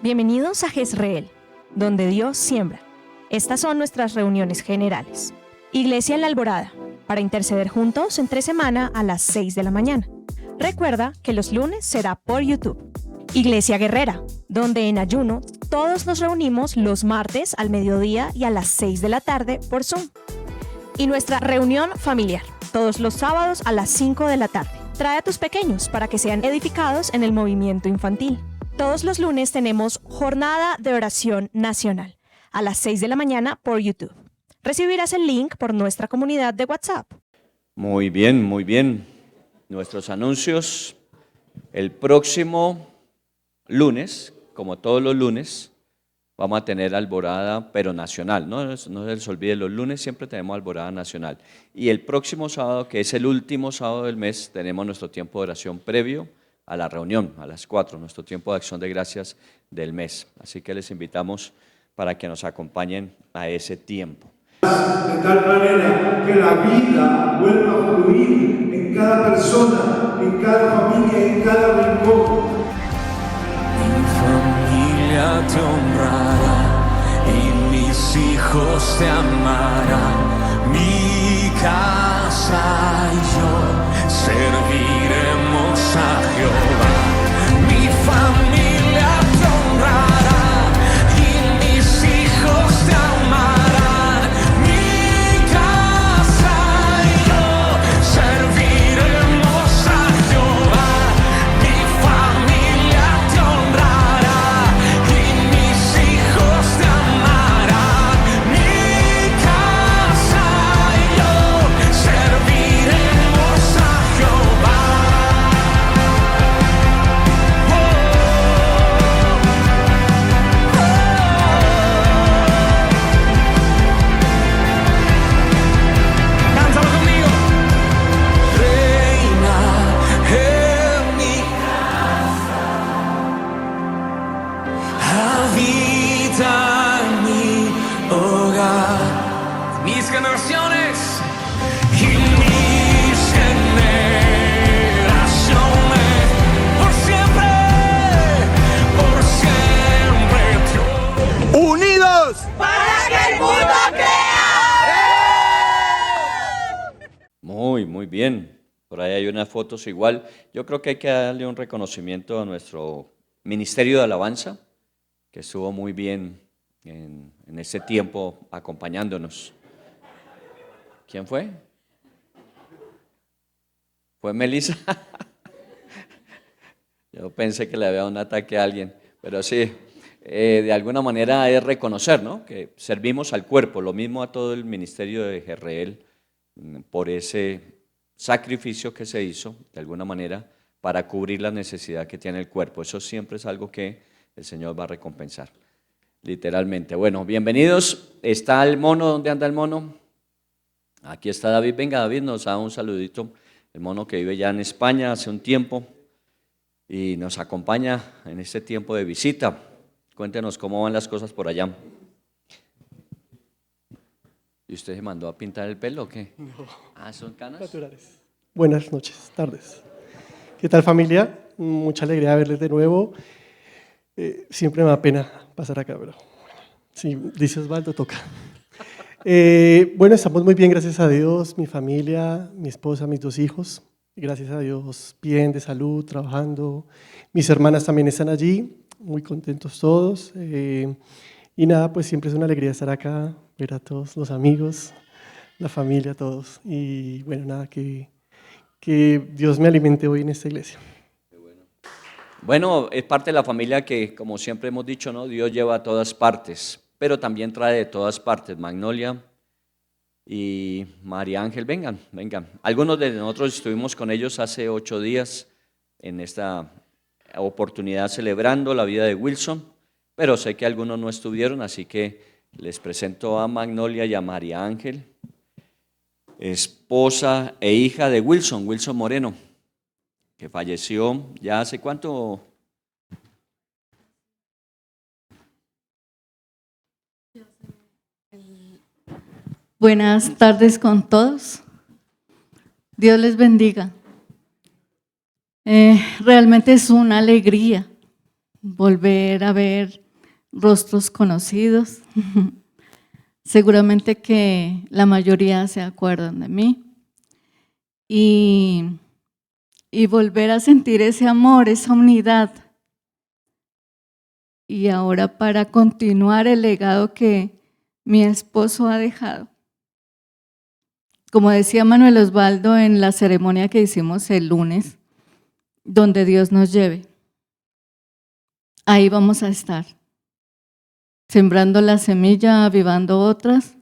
Bienvenidos a Jezreel, donde Dios siembra. Estas son nuestras reuniones generales. Iglesia en la Alborada, para interceder juntos entre semana a las 6 de la mañana. Recuerda que los lunes será por YouTube. Iglesia Guerrera, donde en ayuno todos nos reunimos los martes al mediodía y a las 6 de la tarde por Zoom. Y nuestra reunión familiar, todos los sábados a las 5 de la tarde. Trae a tus pequeños para que sean edificados en el movimiento infantil. Todos los lunes tenemos jornada de oración nacional a las 6 de la mañana por YouTube. Recibirás el link por nuestra comunidad de WhatsApp. Muy bien, muy bien. Nuestros anuncios. El próximo lunes, como todos los lunes, vamos a tener alborada, pero nacional. No se les olvide, los lunes siempre tenemos alborada nacional. Y el próximo sábado, que es el último sábado del mes, tenemos nuestro tiempo de oración previo a la reunión, a las 4, nuestro tiempo de acción de gracias del mes. Así que les invitamos para que nos acompañen a ese tiempo. De tal manera que la vida vuelva a fluir en cada persona, en cada familia, en cada rincón. Mi familia te honrará y mis hijos te amarán. Mi casa y yo serviremos a Jehová. Mi familia te honrará y mis hijos te amarán. Mi casa y yo serviremos a Jehová. Mi familia te honrará y mis hijos te amarán. Mi casa y yo serviremos a Jehová. Cántalo conmigo. Reina en mi casa, habita en mi hogar, mis generaciones y mis generaciones, por siempre, ¡Unidos! ¡Para que el mundo crea! Muy bien. Por ahí hay unas fotos igual. Yo creo que hay que darle un reconocimiento a nuestro Ministerio de Alabanza, que estuvo muy bien en ese tiempo acompañándonos. ¿Quién fue? ¿Fue Melissa? Yo pensé que le había dado un ataque a alguien, pero sí, de alguna manera es reconocer, ¿no?, que servimos al cuerpo, lo mismo a todo el ministerio de Jezreel, por ese sacrificio que se hizo, de alguna manera, para cubrir la necesidad que tiene el cuerpo. Eso siempre es algo que el Señor va a recompensar, literalmente. Bueno, bienvenidos. ¿Está el mono? ¿Dónde anda el mono? Aquí está David. Venga, David, nos da un saludito. El mono que vive ya en España hace un tiempo y nos acompaña en este tiempo de visita. Cuéntenos cómo van las cosas por allá. ¿Y usted se mandó a pintar el pelo o qué? No. Ah, ¿son canas? Naturales. Buenas noches, tardes. ¿Qué tal, familia? Mucha alegría verles de nuevo. Siempre me da pena pasar acá, pero bueno, si dice Osvaldo, toca. Bueno, estamos muy bien, gracias a Dios, mi familia, mi esposa, mis 2 hijos. Gracias a Dios, bien, de salud, trabajando. Mis hermanas también están allí, muy contentos todos. Y nada, pues siempre es una alegría estar acá, ver a todos los amigos, la familia, todos. Y bueno, nada, que Dios me alimente hoy en esta iglesia. Bueno, es parte de la familia que, como siempre hemos dicho, ¿no?, Dios lleva a todas partes, pero también trae de todas partes. Magnolia y María Ángel, vengan. Algunos de nosotros estuvimos con ellos hace 8 días en esta oportunidad celebrando la vida de Wilson, pero sé que algunos no estuvieron, así que les presento a Magnolia y a María Ángel, esposa e hija de Wilson Moreno, que falleció ya hace ¿cuánto? Buenas tardes con todos. Dios les bendiga. Realmente es una alegría volver a ver rostros conocidos. Seguramente que la mayoría se acuerdan de mí. Y volver a sentir ese amor, esa unidad. Y ahora para continuar el legado que mi esposo ha dejado. Como decía Manuel Osvaldo en la ceremonia que hicimos el lunes, donde Dios nos lleve, ahí vamos a estar, sembrando la semilla, avivando otras,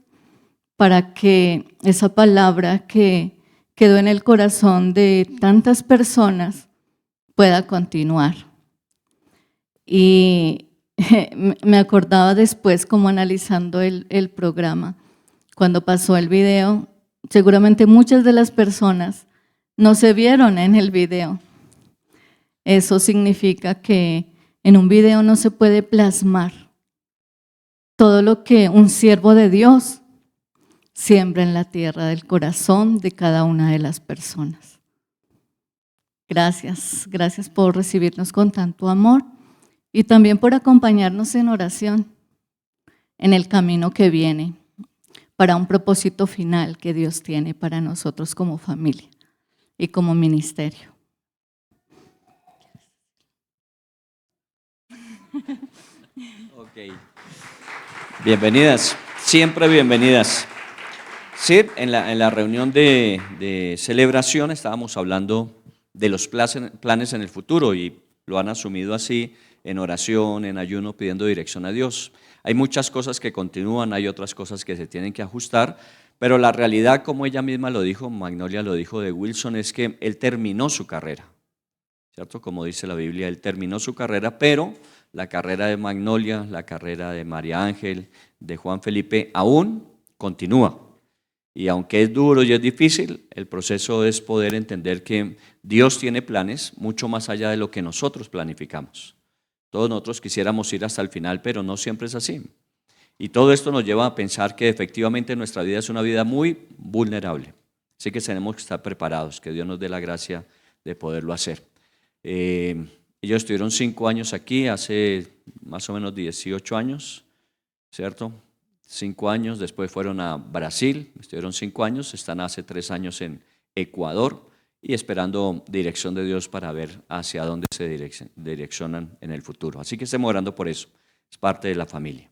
para que esa palabra que quedó en el corazón de tantas personas pueda continuar. Y me acordaba después, como analizando el programa, cuando pasó el video, seguramente muchas de las personas no se vieron en el video. Eso significa que en un video no se puede plasmar todo lo que un siervo de Dios siembra en la tierra del corazón de cada una de las personas. Gracias, gracias por recibirnos con tanto amor y también por acompañarnos en oración en el camino que viene para un propósito final que Dios tiene para nosotros como familia y como ministerio. Ok. Bienvenidas, siempre bienvenidas. Sí, en la reunión de celebración estábamos hablando de los planes en el futuro y lo han asumido así, en oración, en ayuno, pidiendo dirección a Dios. Hay muchas cosas que continúan, hay otras cosas que se tienen que ajustar, pero la realidad, como ella misma lo dijo, Magnolia lo dijo de Wilson, es que él terminó su carrera, ¿cierto? Como dice la Biblia, él terminó su carrera, pero la carrera de Magnolia, la carrera de María Ángel, de Juan Felipe, aún continúa. Y aunque es duro y es difícil, el proceso es poder entender que Dios tiene planes mucho más allá de lo que nosotros planificamos. Todos nosotros quisiéramos ir hasta el final, pero no siempre es así. Y todo esto nos lleva a pensar que efectivamente nuestra vida es una vida muy vulnerable. Así que tenemos que estar preparados, que Dios nos dé la gracia de poderlo hacer. Ellos estuvieron 5 años aquí, hace más o menos 18 años, ¿cierto? 5 años, después fueron a Brasil, estuvieron 5 años, están hace 3 años en Ecuador y esperando dirección de Dios para ver hacia dónde se direccionan en el futuro. Así que estemos orando por eso, es parte de la familia.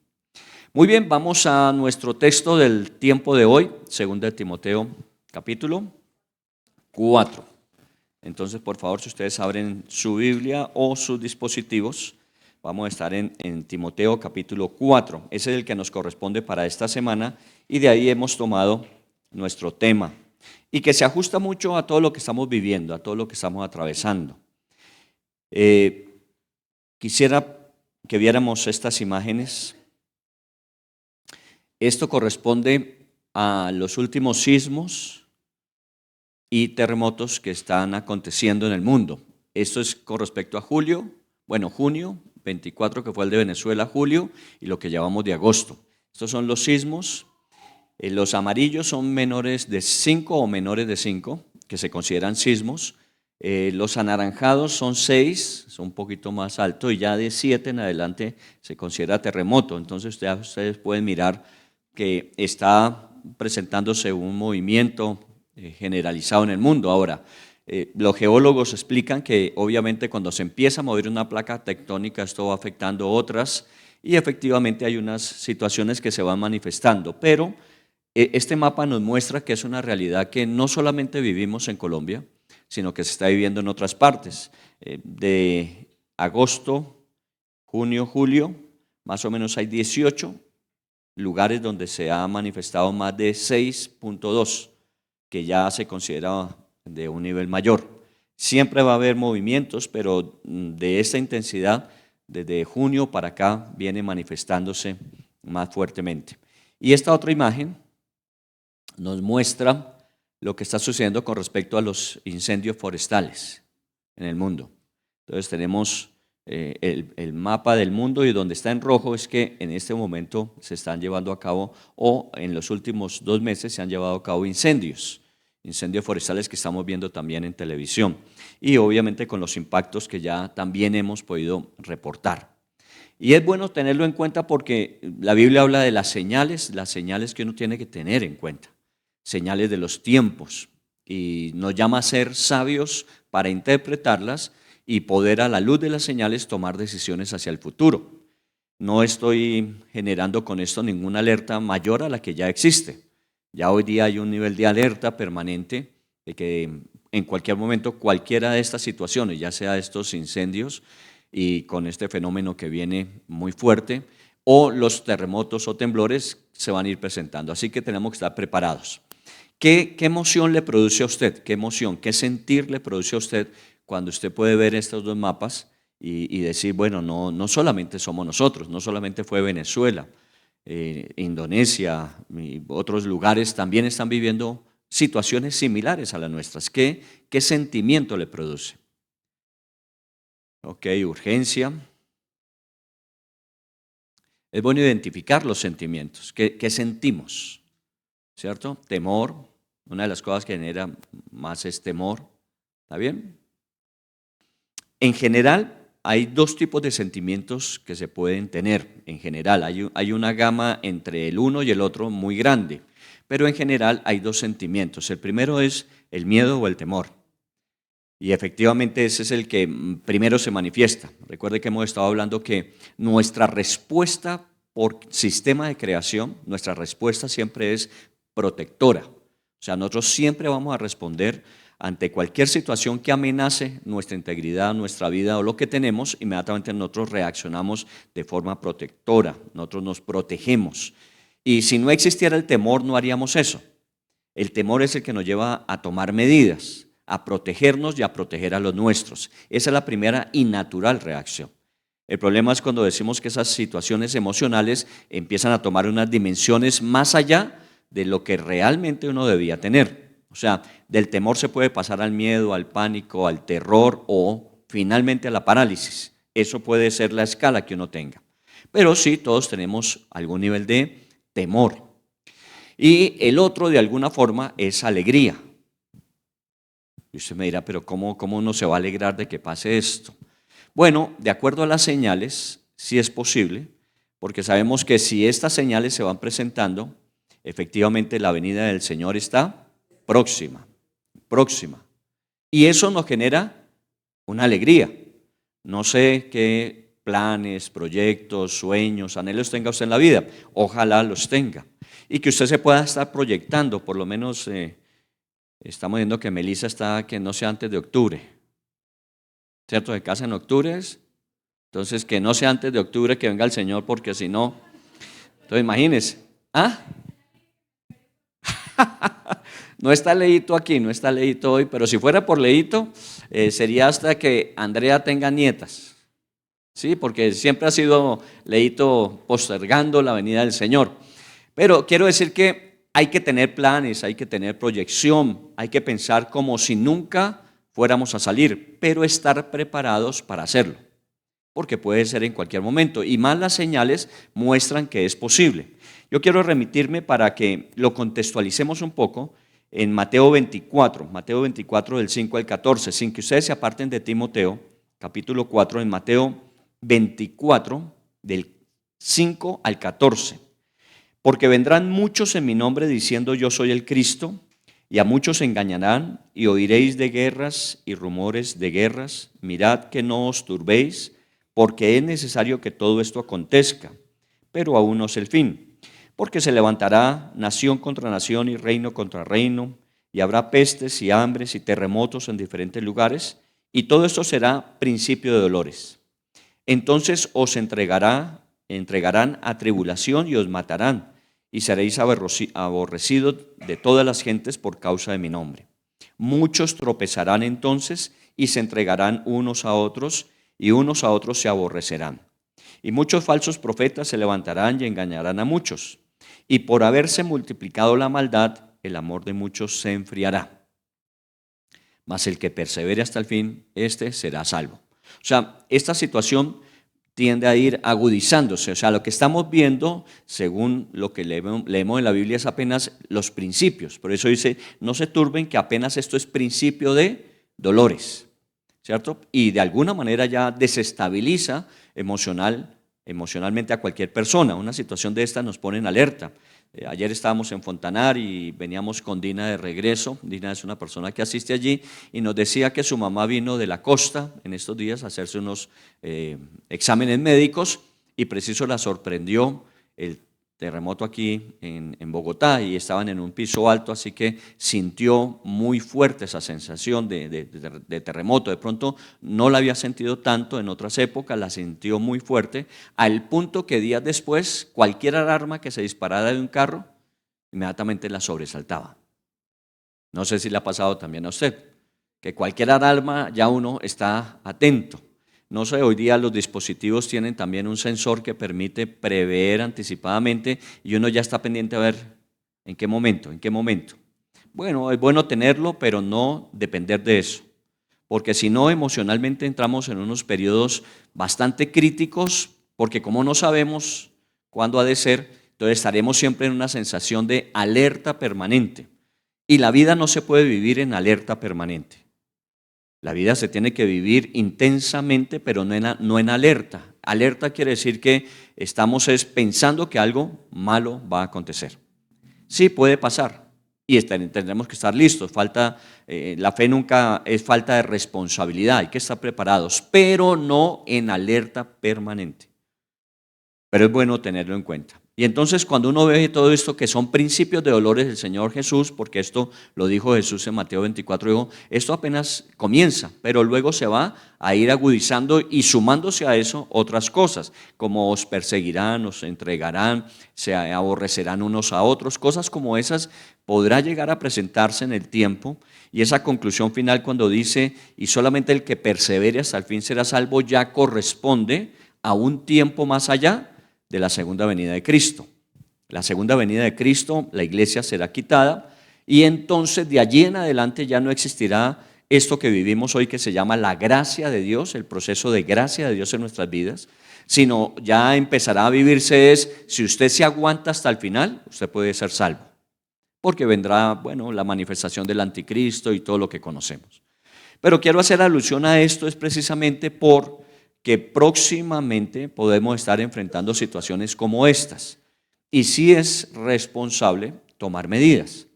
Muy bien, vamos a nuestro texto del tiempo de hoy, 2 Timoteo capítulo 4. Entonces, por favor, si ustedes abren su Biblia o sus dispositivos, vamos a estar en Timoteo capítulo 4. Ese es el que nos corresponde para esta semana y de ahí hemos tomado nuestro tema y que se ajusta mucho a todo lo que estamos viviendo, a todo lo que estamos atravesando. Quisiera que viéramos estas imágenes. Esto corresponde a los últimos sismos y terremotos que están aconteciendo en el mundo. Esto es con respecto a junio 24, que fue el de Venezuela, julio, y lo que llevamos de agosto. Estos son los sismos. Los amarillos son menores de 5 o menores de 5, que se consideran sismos. Los anaranjados son 6, son un poquito más altos, y ya de 7 en adelante se considera terremoto. Entonces ustedes pueden mirar que está presentándose un movimiento generalizado en el mundo. Ahora, los geólogos explican que obviamente cuando se empieza a mover una placa tectónica esto va afectando otras y efectivamente hay unas situaciones que se van manifestando, pero este mapa nos muestra que es una realidad que no solamente vivimos en Colombia, sino que se está viviendo en otras partes. De agosto, junio, julio, más o menos hay 18 lugares donde se ha manifestado más de 6.2, que ya se considera de un nivel mayor. Siempre va a haber movimientos, pero de esta intensidad, desde junio para acá, viene manifestándose más fuertemente. Y esta otra imagen nos muestra lo que está sucediendo con respecto a los incendios forestales en el mundo. Entonces tenemos el mapa del mundo y donde está en rojo es que en este momento se están llevando a cabo o en los últimos 2 meses se han llevado a cabo incendios. incendios forestales que estamos viendo también en televisión y obviamente con los impactos que ya también hemos podido reportar. Y es bueno tenerlo en cuenta porque la Biblia habla de las señales que uno tiene que tener en cuenta, señales de los tiempos, y nos llama a ser sabios para interpretarlas y poder a la luz de las señales tomar decisiones hacia el futuro. No estoy generando con esto ninguna alerta mayor a la que ya existe. Ya hoy día hay un nivel de alerta permanente de que en cualquier momento cualquiera de estas situaciones, ya sea estos incendios y con este fenómeno que viene muy fuerte, o los terremotos o temblores se van a ir presentando. Así que tenemos que estar preparados. ¿Qué emoción le produce a usted? ¿Qué emoción, qué sentir le produce a usted cuando usted puede ver estos dos mapas y decir, bueno, no solamente somos nosotros, no solamente fue Venezuela, Indonesia y otros lugares también están viviendo situaciones similares a las nuestras? ¿Qué sentimiento le produce? Ok, urgencia. Es bueno identificar los sentimientos. ¿Qué sentimos? ¿Cierto? Temor. Una de las cosas que genera más es temor. ¿Está bien? En general, hay dos tipos de sentimientos que se pueden tener. En general, hay una gama entre el uno y el otro muy grande. Pero en general hay dos sentimientos. El primero es el miedo o el temor. Y efectivamente ese es el que primero se manifiesta. Recuerde que hemos estado hablando que nuestra respuesta por sistema de creación, nuestra respuesta siempre es protectora. O sea, nosotros siempre vamos a responder ante cualquier situación que amenace nuestra integridad, nuestra vida o lo que tenemos, inmediatamente nosotros reaccionamos de forma protectora, nosotros nos protegemos. Y si no existiera el temor, no haríamos eso. El temor es el que nos lleva a tomar medidas, a protegernos y a proteger a los nuestros. Esa es la primera y natural reacción. El problema es cuando decimos que esas situaciones emocionales empiezan a tomar unas dimensiones más allá de lo que realmente uno debía tener. O sea, del temor se puede pasar al miedo, al pánico, al terror o finalmente a la parálisis. Eso puede ser la escala que uno tenga. Pero sí, todos tenemos algún nivel de temor. Y el otro, de alguna forma, es alegría. Y usted me dirá, pero ¿cómo uno se va a alegrar de que pase esto? Bueno, de acuerdo a las señales, sí es posible, porque sabemos que si estas señales se van presentando, efectivamente la venida del Señor está próxima. Y eso nos genera una alegría. No sé qué planes, proyectos, sueños, anhelos tenga usted en la vida. Ojalá los tenga. Y que usted se pueda estar proyectando, por lo menos estamos viendo que Melissa está que no sea antes de octubre. ¿Cierto? De casa en octubre es. Entonces, que no sea antes de octubre que venga el Señor, porque si no, entonces imagínese. ¿Ah? No está Leito aquí, no está Leito hoy, pero si fuera por Leito, sería hasta que Andrea tenga nietas. Sí, porque siempre ha sido Leito postergando la venida del Señor. Pero quiero decir que hay que tener planes, hay que tener proyección, hay que pensar como si nunca fuéramos a salir, pero estar preparados para hacerlo, porque puede ser en cualquier momento, y más las señales muestran que es posible. Yo quiero remitirme para que lo contextualicemos un poco en Mateo 24 del 5 al 14, sin que ustedes se aparten de Timoteo, capítulo 4, en Mateo 24 del 5 al 14. Porque vendrán muchos en mi nombre diciendo yo soy el Cristo, y a muchos engañarán, y oiréis de guerras y rumores de guerras. Mirad que no os turbéis, porque es necesario que todo esto acontezca, pero aún no es el fin. Porque se levantará nación contra nación y reino contra reino, y habrá pestes y hambres y terremotos en diferentes lugares, y todo esto será principio de dolores. Entonces os entregarán a tribulación y os matarán, y seréis aborrecidos de todas las gentes por causa de mi nombre. Muchos tropezarán entonces y se entregarán unos a otros, y unos a otros se aborrecerán. Y muchos falsos profetas se levantarán y engañarán a muchos. Y por haberse multiplicado la maldad, el amor de muchos se enfriará. Mas el que persevere hasta el fin, este será salvo. O sea, esta situación tiende a ir agudizándose. O sea, lo que estamos viendo, según lo que leemos en la Biblia, es apenas los principios. Por eso dice, no se turben que apenas esto es principio de dolores, ¿cierto? Y de alguna manera ya desestabiliza emocionalmente a cualquier persona. Una situación de esta nos pone en alerta. Ayer estábamos en Fontanar y veníamos con Dina de regreso. Dina es una persona que asiste allí y nos decía que su mamá vino de la costa en estos días a hacerse unos exámenes médicos y preciso la sorprendió el terremoto aquí en Bogotá y estaban en un piso alto, así que sintió muy fuerte esa sensación de terremoto. De pronto no la había sentido tanto en otras épocas, la sintió muy fuerte, al punto que días después cualquier alarma que se disparara de un carro, inmediatamente la sobresaltaba. No sé si le ha pasado también a usted, que cualquier alarma ya uno está atento. No sé, hoy día los dispositivos tienen también un sensor que permite prever anticipadamente y uno ya está pendiente a ver en qué momento. Bueno, es bueno tenerlo, pero no depender de eso, porque si no, emocionalmente entramos en unos periodos bastante críticos, porque como no sabemos cuándo ha de ser, entonces estaremos siempre en una sensación de alerta permanente. Y la vida no se puede vivir en alerta permanente. La vida se tiene que vivir intensamente, pero no en alerta. Alerta quiere decir que estamos pensando que algo malo va a acontecer. Sí, puede pasar y tendremos que estar listos. La fe nunca es falta de responsabilidad, hay que estar preparados, pero no en alerta permanente. Pero es bueno tenerlo en cuenta. Y entonces cuando uno ve todo esto que son principios de dolores del Señor Jesús, porque esto lo dijo Jesús en Mateo 24, dijo, esto apenas comienza, pero luego se va a ir agudizando y sumándose a eso otras cosas, como os perseguirán, os entregarán, se aborrecerán unos a otros, cosas como esas podrá llegar a presentarse en el tiempo. Y esa conclusión final cuando dice, y solamente el que persevere hasta el fin será salvo, ya corresponde a un tiempo más allá de la segunda venida de Cristo. La segunda venida de Cristo, la iglesia será quitada y entonces de allí en adelante ya no existirá esto que vivimos hoy que se llama la gracia de Dios, el proceso de gracia de Dios en nuestras vidas, sino ya empezará a vivirse si usted se aguanta hasta el final, usted puede ser salvo, porque vendrá, bueno, la manifestación del anticristo y todo lo que conocemos. Pero quiero hacer alusión a esto es precisamente porque próximamente podemos estar enfrentando situaciones como estas. Y sí es responsable tomar medidas.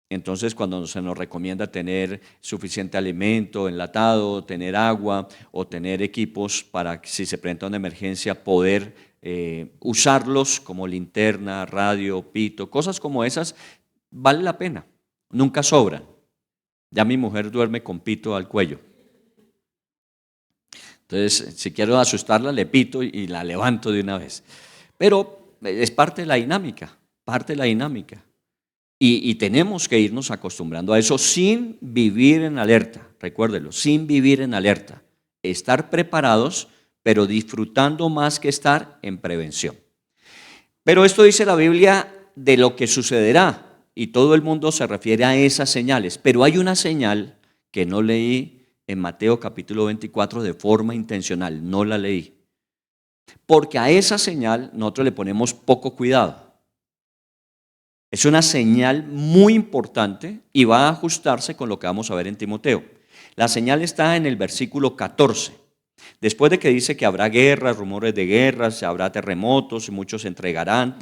Entonces, cuando se nos recomienda tener suficiente alimento enlatado, tener agua o tener equipos para que si se presenta una emergencia poder usarlos como linterna, radio, pito, cosas como esas, vale la pena, nunca sobran. Ya mi mujer duerme con pito al cuello. Entonces, si quiero asustarla, le pito y la levanto de una vez. Pero es parte de la dinámica, Y tenemos que irnos acostumbrando a eso sin vivir en alerta. Recuérdelo, sin vivir en alerta. Estar preparados, pero disfrutando más que estar en prevención. Pero esto dice la Biblia de lo que sucederá y todo el mundo se refiere a esas señales. Pero hay una señal que no leí en Mateo capítulo 24 de forma intencional, no la leí. Porque a esa señal nosotros le ponemos poco cuidado. Es una señal muy importante y va a ajustarse con lo que vamos a ver en Timoteo. La señal está en el versículo 14. Después de que dice que habrá guerras, rumores de guerras, habrá terremotos y muchos se entregarán.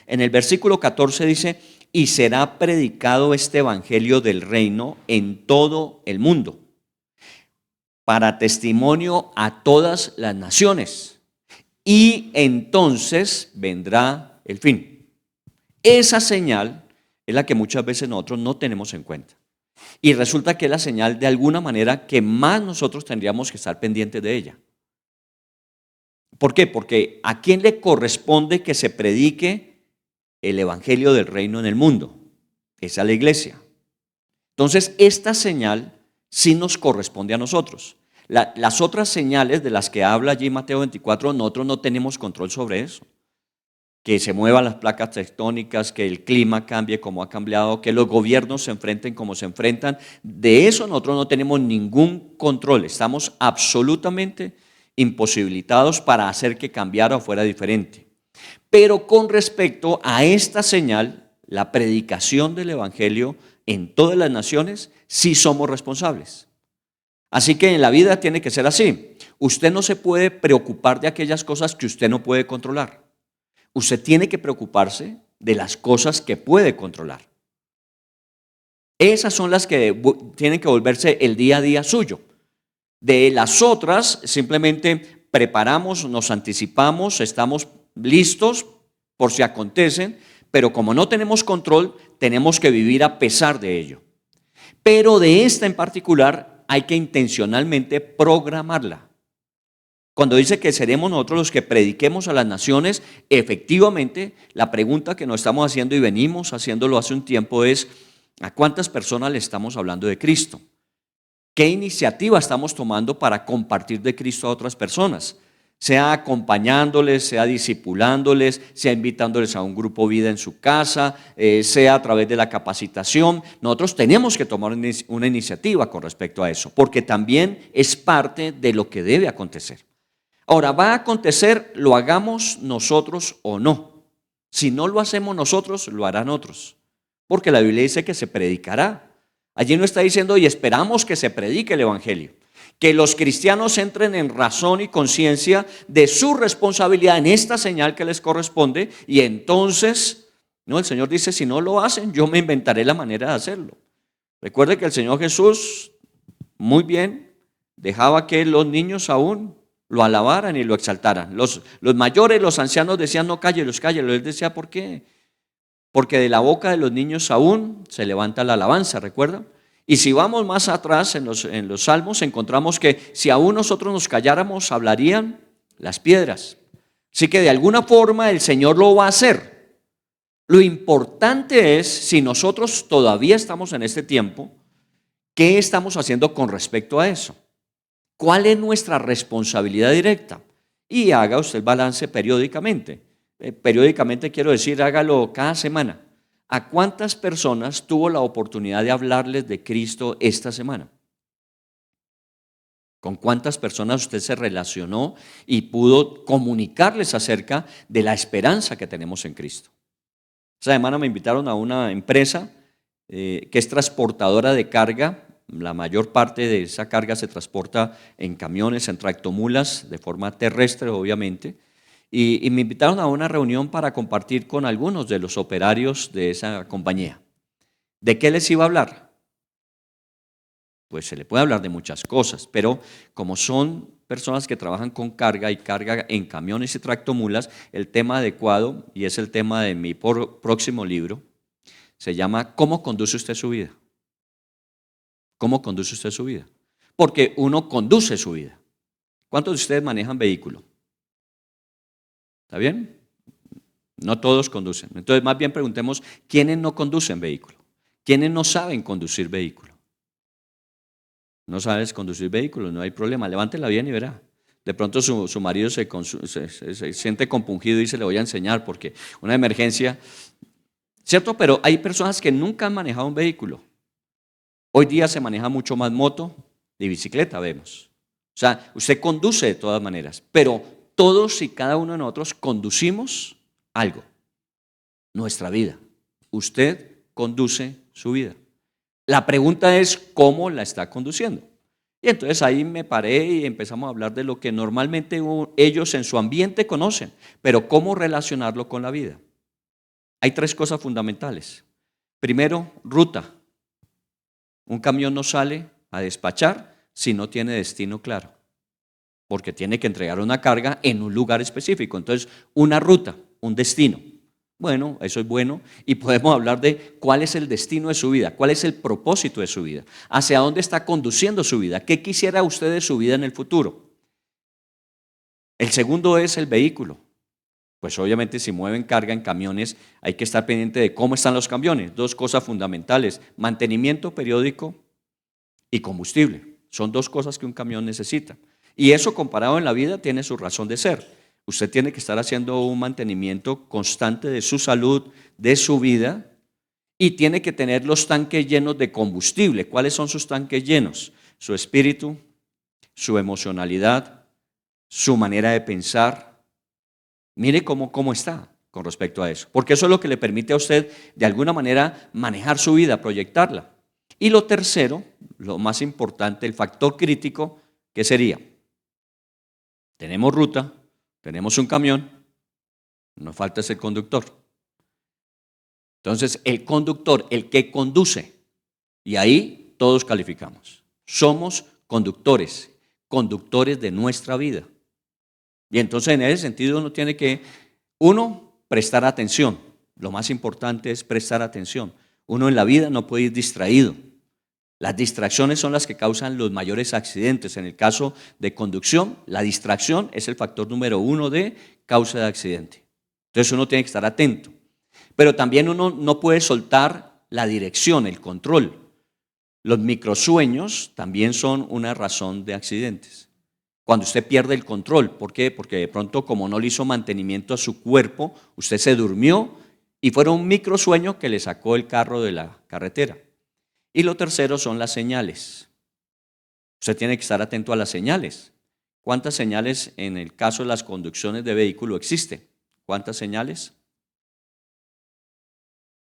En el versículo 14 dice, y será predicado este evangelio del reino en todo el mundo, para testimonio a todas las naciones, y entonces vendrá el fin. Esa señal es la que muchas veces nosotros no tenemos en cuenta. Y resulta que es la señal de alguna manera que más nosotros tendríamos que estar pendientes de ella. ¿Por qué? Porque ¿a quién le corresponde que se predique el evangelio del reino en el mundo? Es a la iglesia. Entonces, esta señal sí nos corresponde a nosotros. Las otras señales de las que habla allí Mateo 24, nosotros no tenemos control sobre eso. Que se muevan las placas tectónicas, que el clima cambie como ha cambiado, que los gobiernos se enfrenten como se enfrentan. De eso nosotros no tenemos ningún control. Estamos absolutamente imposibilitados para hacer que cambiara o fuera diferente. Pero con respecto a esta señal, la predicación del Evangelio en todas las naciones, sí somos responsables. Así que en la vida tiene que ser así. Usted no se puede preocupar de aquellas cosas que usted no puede controlar. Usted tiene que preocuparse de las cosas que puede controlar. Esas son las que tienen que volverse el día a día suyo. De las otras, simplemente preparamos, nos anticipamos, estamos listos por si acontecen, pero como no tenemos control, tenemos que vivir a pesar de ello. Pero de esta en particular hay que intencionalmente programarla. Cuando dice que seremos nosotros los que prediquemos a las naciones, efectivamente la pregunta que nos estamos haciendo y venimos haciéndolo hace un tiempo es: ¿a cuántas personas le estamos hablando de Cristo? ¿Qué iniciativa estamos tomando para compartir de Cristo a otras personas? Sea acompañándoles, sea discipulándoles, sea invitándoles a un grupo vida en su casa, sea a través de la capacitación. Nosotros tenemos que tomar una iniciativa con respecto a eso, porque también es parte de lo que debe acontecer. Ahora, ¿va a acontecer lo hagamos nosotros o no? Si no lo hacemos nosotros, lo harán otros, porque la Biblia dice que se predicará. Allí no está diciendo y esperamos que se predique el Evangelio. Que los cristianos entren en razón y conciencia de su responsabilidad en esta señal que les corresponde, y entonces, no, el Señor dice, si no lo hacen, yo me inventaré la manera de hacerlo. Recuerde que el Señor Jesús, muy bien, dejaba que los niños aún lo alabaran y lo exaltaran. Los mayores, los ancianos decían, no, cállelos. Él decía, ¿por qué? Porque de la boca de los niños aún se levanta la alabanza, ¿recuerdan? Y si vamos más atrás en los salmos, encontramos que si aún nosotros nos calláramos, hablarían las piedras. Así que de alguna forma el Señor lo va a hacer. Lo importante es, si nosotros todavía estamos en este tiempo, ¿qué estamos haciendo con respecto a eso? ¿Cuál es nuestra responsabilidad directa? Y haga usted el balance periódicamente. Periódicamente quiero decir, hágalo cada semana. ¿A cuántas personas tuvo la oportunidad de hablarles de Cristo esta semana? ¿Con cuántas personas usted se relacionó y pudo comunicarles acerca de la esperanza que tenemos en Cristo? Esta semana me invitaron a una empresa que es transportadora de carga. La mayor parte de esa carga se transporta en camiones, en tractomulas, de forma terrestre, obviamente. Y me invitaron a una reunión para compartir con algunos de los operarios de esa compañía. ¿De qué les iba a hablar? Pues se le puede hablar de muchas cosas, pero como son personas que trabajan con carga y carga en camiones y tractomulas, el tema adecuado, y es el tema de mi próximo libro, se llama ¿Cómo conduce usted su vida? ¿Cómo conduce usted su vida? Porque uno conduce su vida. ¿Cuántos de ustedes manejan vehículo? ¿Está bien? No todos conducen. Entonces, más bien preguntemos, ¿quiénes no conducen vehículo? ¿Quiénes no saben conducir vehículo? ¿No sabes conducir vehículo? No hay problema, levántela bien y verá. De pronto su marido se siente compungido y dice, le voy a enseñar porque una emergencia, ¿cierto? Pero hay personas que nunca han manejado un vehículo. Hoy día se maneja mucho más moto y bicicleta, vemos. O sea, usted conduce de todas maneras, pero todos y cada uno de nosotros conducimos algo, nuestra vida. Usted conduce su vida. La pregunta es, ¿cómo la está conduciendo? Y entonces ahí me paré y empezamos a hablar de lo que normalmente ellos en su ambiente conocen, pero cómo relacionarlo con la vida. Hay tres cosas fundamentales. Primero, ruta. Un camión no sale a despachar si no tiene destino claro, porque tiene que entregar una carga en un lugar específico. Entonces, una ruta, un destino. Bueno, eso es bueno y podemos hablar de cuál es el destino de su vida, cuál es el propósito de su vida, hacia dónde está conduciendo su vida, qué quisiera usted de su vida en el futuro. El segundo es el vehículo. Pues obviamente si mueven carga en camiones hay que estar pendiente de cómo están los camiones. Dos cosas fundamentales, mantenimiento periódico y combustible. Son dos cosas que un camión necesita. Y eso comparado en la vida tiene su razón de ser. Usted tiene que estar haciendo un mantenimiento constante de su salud, de su vida, y tiene que tener los tanques llenos de combustible. ¿Cuáles son sus tanques llenos? Su espíritu, su emocionalidad, su manera de pensar. Mire cómo está con respecto a eso, porque eso es lo que le permite a usted de alguna manera manejar su vida, proyectarla. Y lo tercero, lo más importante, el factor crítico, ¿qué sería? Tenemos ruta, tenemos un camión, nos falta ese conductor. Entonces, el conductor, el que conduce, y ahí todos calificamos. Somos conductores de nuestra vida. Y entonces en ese sentido uno tiene que, prestar atención. Lo más importante es prestar atención. Uno en la vida no puede ir distraído. Las distracciones son las que causan los mayores accidentes. En el caso de conducción, la distracción es el factor número 1 de causa de accidente. Entonces uno tiene que estar atento. Pero también uno no puede soltar la dirección, el control. Los microsueños también son una razón de accidentes. Cuando usted pierde el control, ¿por qué? Porque de pronto, como no le hizo mantenimiento a su cuerpo, usted se durmió y fue un microsueño que le sacó el carro de la carretera. Y lo tercero son las señales. Usted tiene que estar atento a las señales. ¿Cuántas señales en el caso de las conducciones de vehículo existen? ¿Cuántas señales?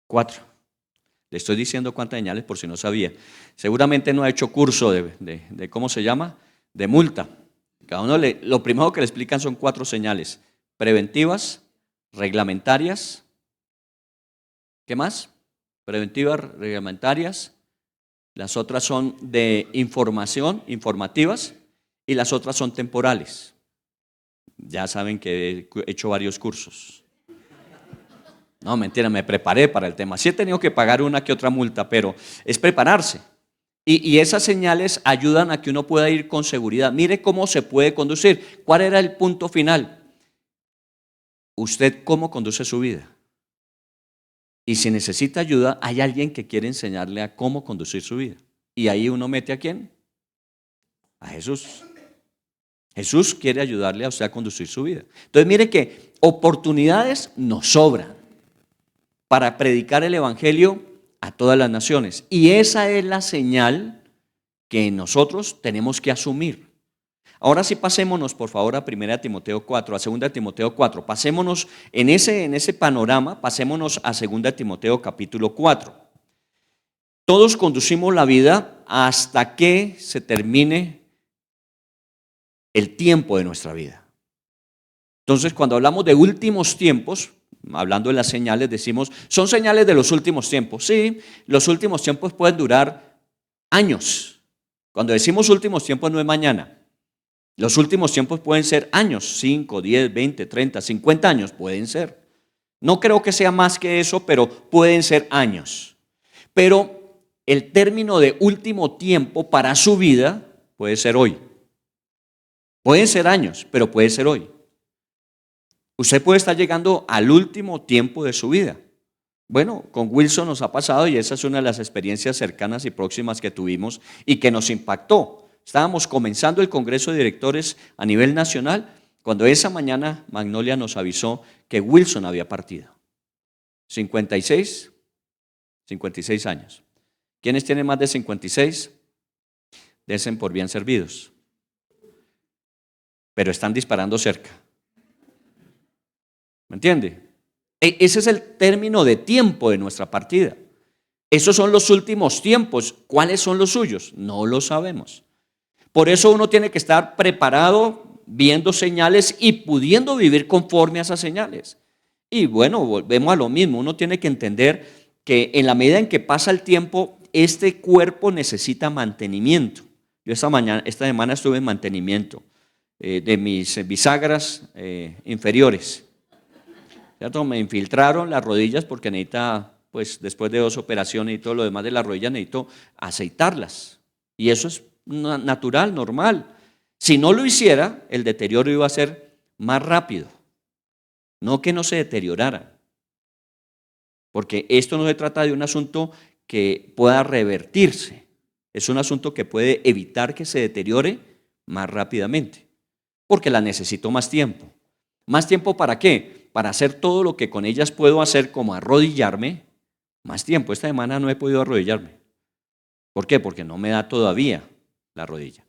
4. Le estoy diciendo cuántas señales por si no sabía. Seguramente no ha hecho curso de ¿cómo se llama? De multa. Cada uno lo primero que le explican son 4 señales: preventivas, reglamentarias. ¿Qué más? Preventivas, reglamentarias. Las otras son de información, informativas, y las otras son temporales. Ya saben que he hecho varios cursos. No, mentira, me preparé para el tema. Sí he tenido que pagar una que otra multa, pero es prepararse. Y esas señales ayudan a que uno pueda ir con seguridad. Mire cómo se puede conducir. ¿Cuál era el punto final? Usted cómo conduce su vida. Y si necesita ayuda, hay alguien que quiere enseñarle a cómo conducir su vida. Y ahí uno mete ¿a quién? A Jesús. Jesús quiere ayudarle a usted a conducir su vida. Entonces mire que oportunidades nos sobran para predicar el evangelio a todas las naciones. Y esa es la señal que nosotros tenemos que asumir. Ahora sí pasémonos por favor a 1 Timoteo 4, a 2 Timoteo 4. Pasémonos en ese panorama, pasémonos a 2 Timoteo capítulo 4. Todos conducimos la vida hasta que se termine el tiempo de nuestra vida. Entonces, cuando hablamos de últimos tiempos, hablando de las señales, decimos, son señales de los últimos tiempos. Sí, los últimos tiempos pueden durar años. Cuando decimos últimos tiempos no es mañana. Los últimos tiempos pueden ser años, 5, 10, 20, 30, 50 años, pueden ser. No creo que sea más que eso, pero pueden ser años. Pero el término de último tiempo para su vida puede ser hoy. Pueden ser años, pero puede ser hoy. Usted puede estar llegando al último tiempo de su vida. Bueno, con Wilson nos ha pasado y esa es una de las experiencias cercanas y próximas que tuvimos y que nos impactó. Estábamos comenzando el Congreso de Directores a nivel nacional cuando esa mañana Magnolia nos avisó que Wilson había partido. 56 años. ¿Quiénes tienen más de 56? Desen por bien servidos. Pero están disparando cerca. ¿Me entiende? Ese es el término de tiempo de nuestra partida. Esos son los últimos tiempos. ¿Cuáles son los suyos? No lo sabemos. Por eso uno tiene que estar preparado, viendo señales y pudiendo vivir conforme a esas señales. Y bueno, volvemos a lo mismo. Uno tiene que entender que en la medida en que pasa el tiempo, este cuerpo necesita mantenimiento. Yo esta semana estuve en mantenimiento de mis bisagras inferiores. ¿Cierto? Me infiltraron las rodillas porque necesita, pues después de 2 operaciones y todo lo demás de las rodillas, necesito aceitarlas. Y eso es natural, normal. Si no lo hiciera, el deterioro iba a ser más rápido. No que no se deteriorara. Porque esto no se trata de un asunto que pueda revertirse. Es un asunto que puede evitar que se deteriore más rápidamente. Porque la necesito más tiempo. ¿Más tiempo para qué? Para hacer todo lo que con ellas puedo hacer, como arrodillarme. Más tiempo. Esta semana no he podido arrodillarme. ¿Por qué? Porque no me da todavía la rodilla.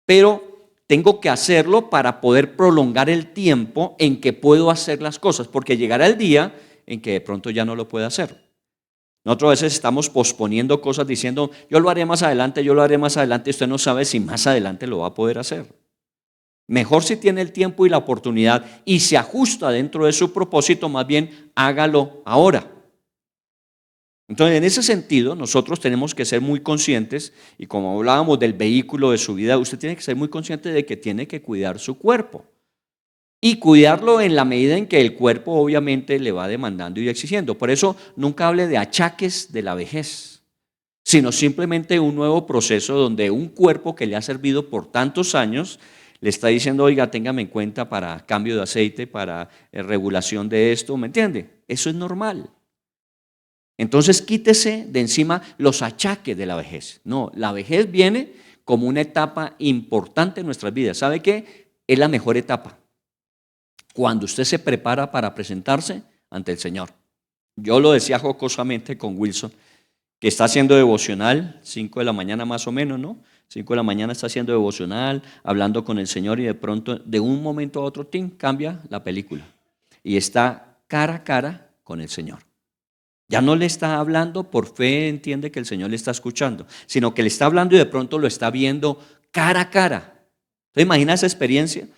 Pero tengo que hacerlo para poder prolongar el tiempo en que puedo hacer las cosas, porque llegará el día en que de pronto ya no lo puedo hacer. Nosotros a veces estamos posponiendo cosas diciendo, yo lo haré más adelante, yo lo haré más adelante, y usted no sabe si más adelante lo va a poder hacer. Mejor si tiene el tiempo y la oportunidad y se ajusta dentro de su propósito, más bien hágalo ahora. Entonces, en ese sentido, nosotros tenemos que ser muy conscientes, y como hablábamos del vehículo de su vida, usted tiene que ser muy consciente de que tiene que cuidar su cuerpo. Y cuidarlo en la medida en que el cuerpo obviamente le va demandando y exigiendo. Por eso nunca hable de achaques de la vejez, sino simplemente un nuevo proceso donde un cuerpo que le ha servido por tantos años le está diciendo, oiga, téngame en cuenta para cambio de aceite, para regulación de esto, ¿me entiende? Eso es normal. Entonces quítese de encima los achaques de la vejez. No, la vejez viene como una etapa importante en nuestras vidas. ¿Sabe qué? Es la mejor etapa. Cuando usted se prepara para presentarse ante el Señor. Yo lo decía jocosamente con Wilson, que está haciendo devocional, 5 de la mañana más o menos, ¿no? 5 de la mañana está haciendo devocional, hablando con el Señor y de pronto, de un momento a otro, cambia la película. Y está cara a cara con el Señor. Ya no le está hablando por fe, entiende que el Señor le está escuchando, sino que le está hablando y de pronto lo está viendo cara a cara. ¿Te imaginas esa experiencia?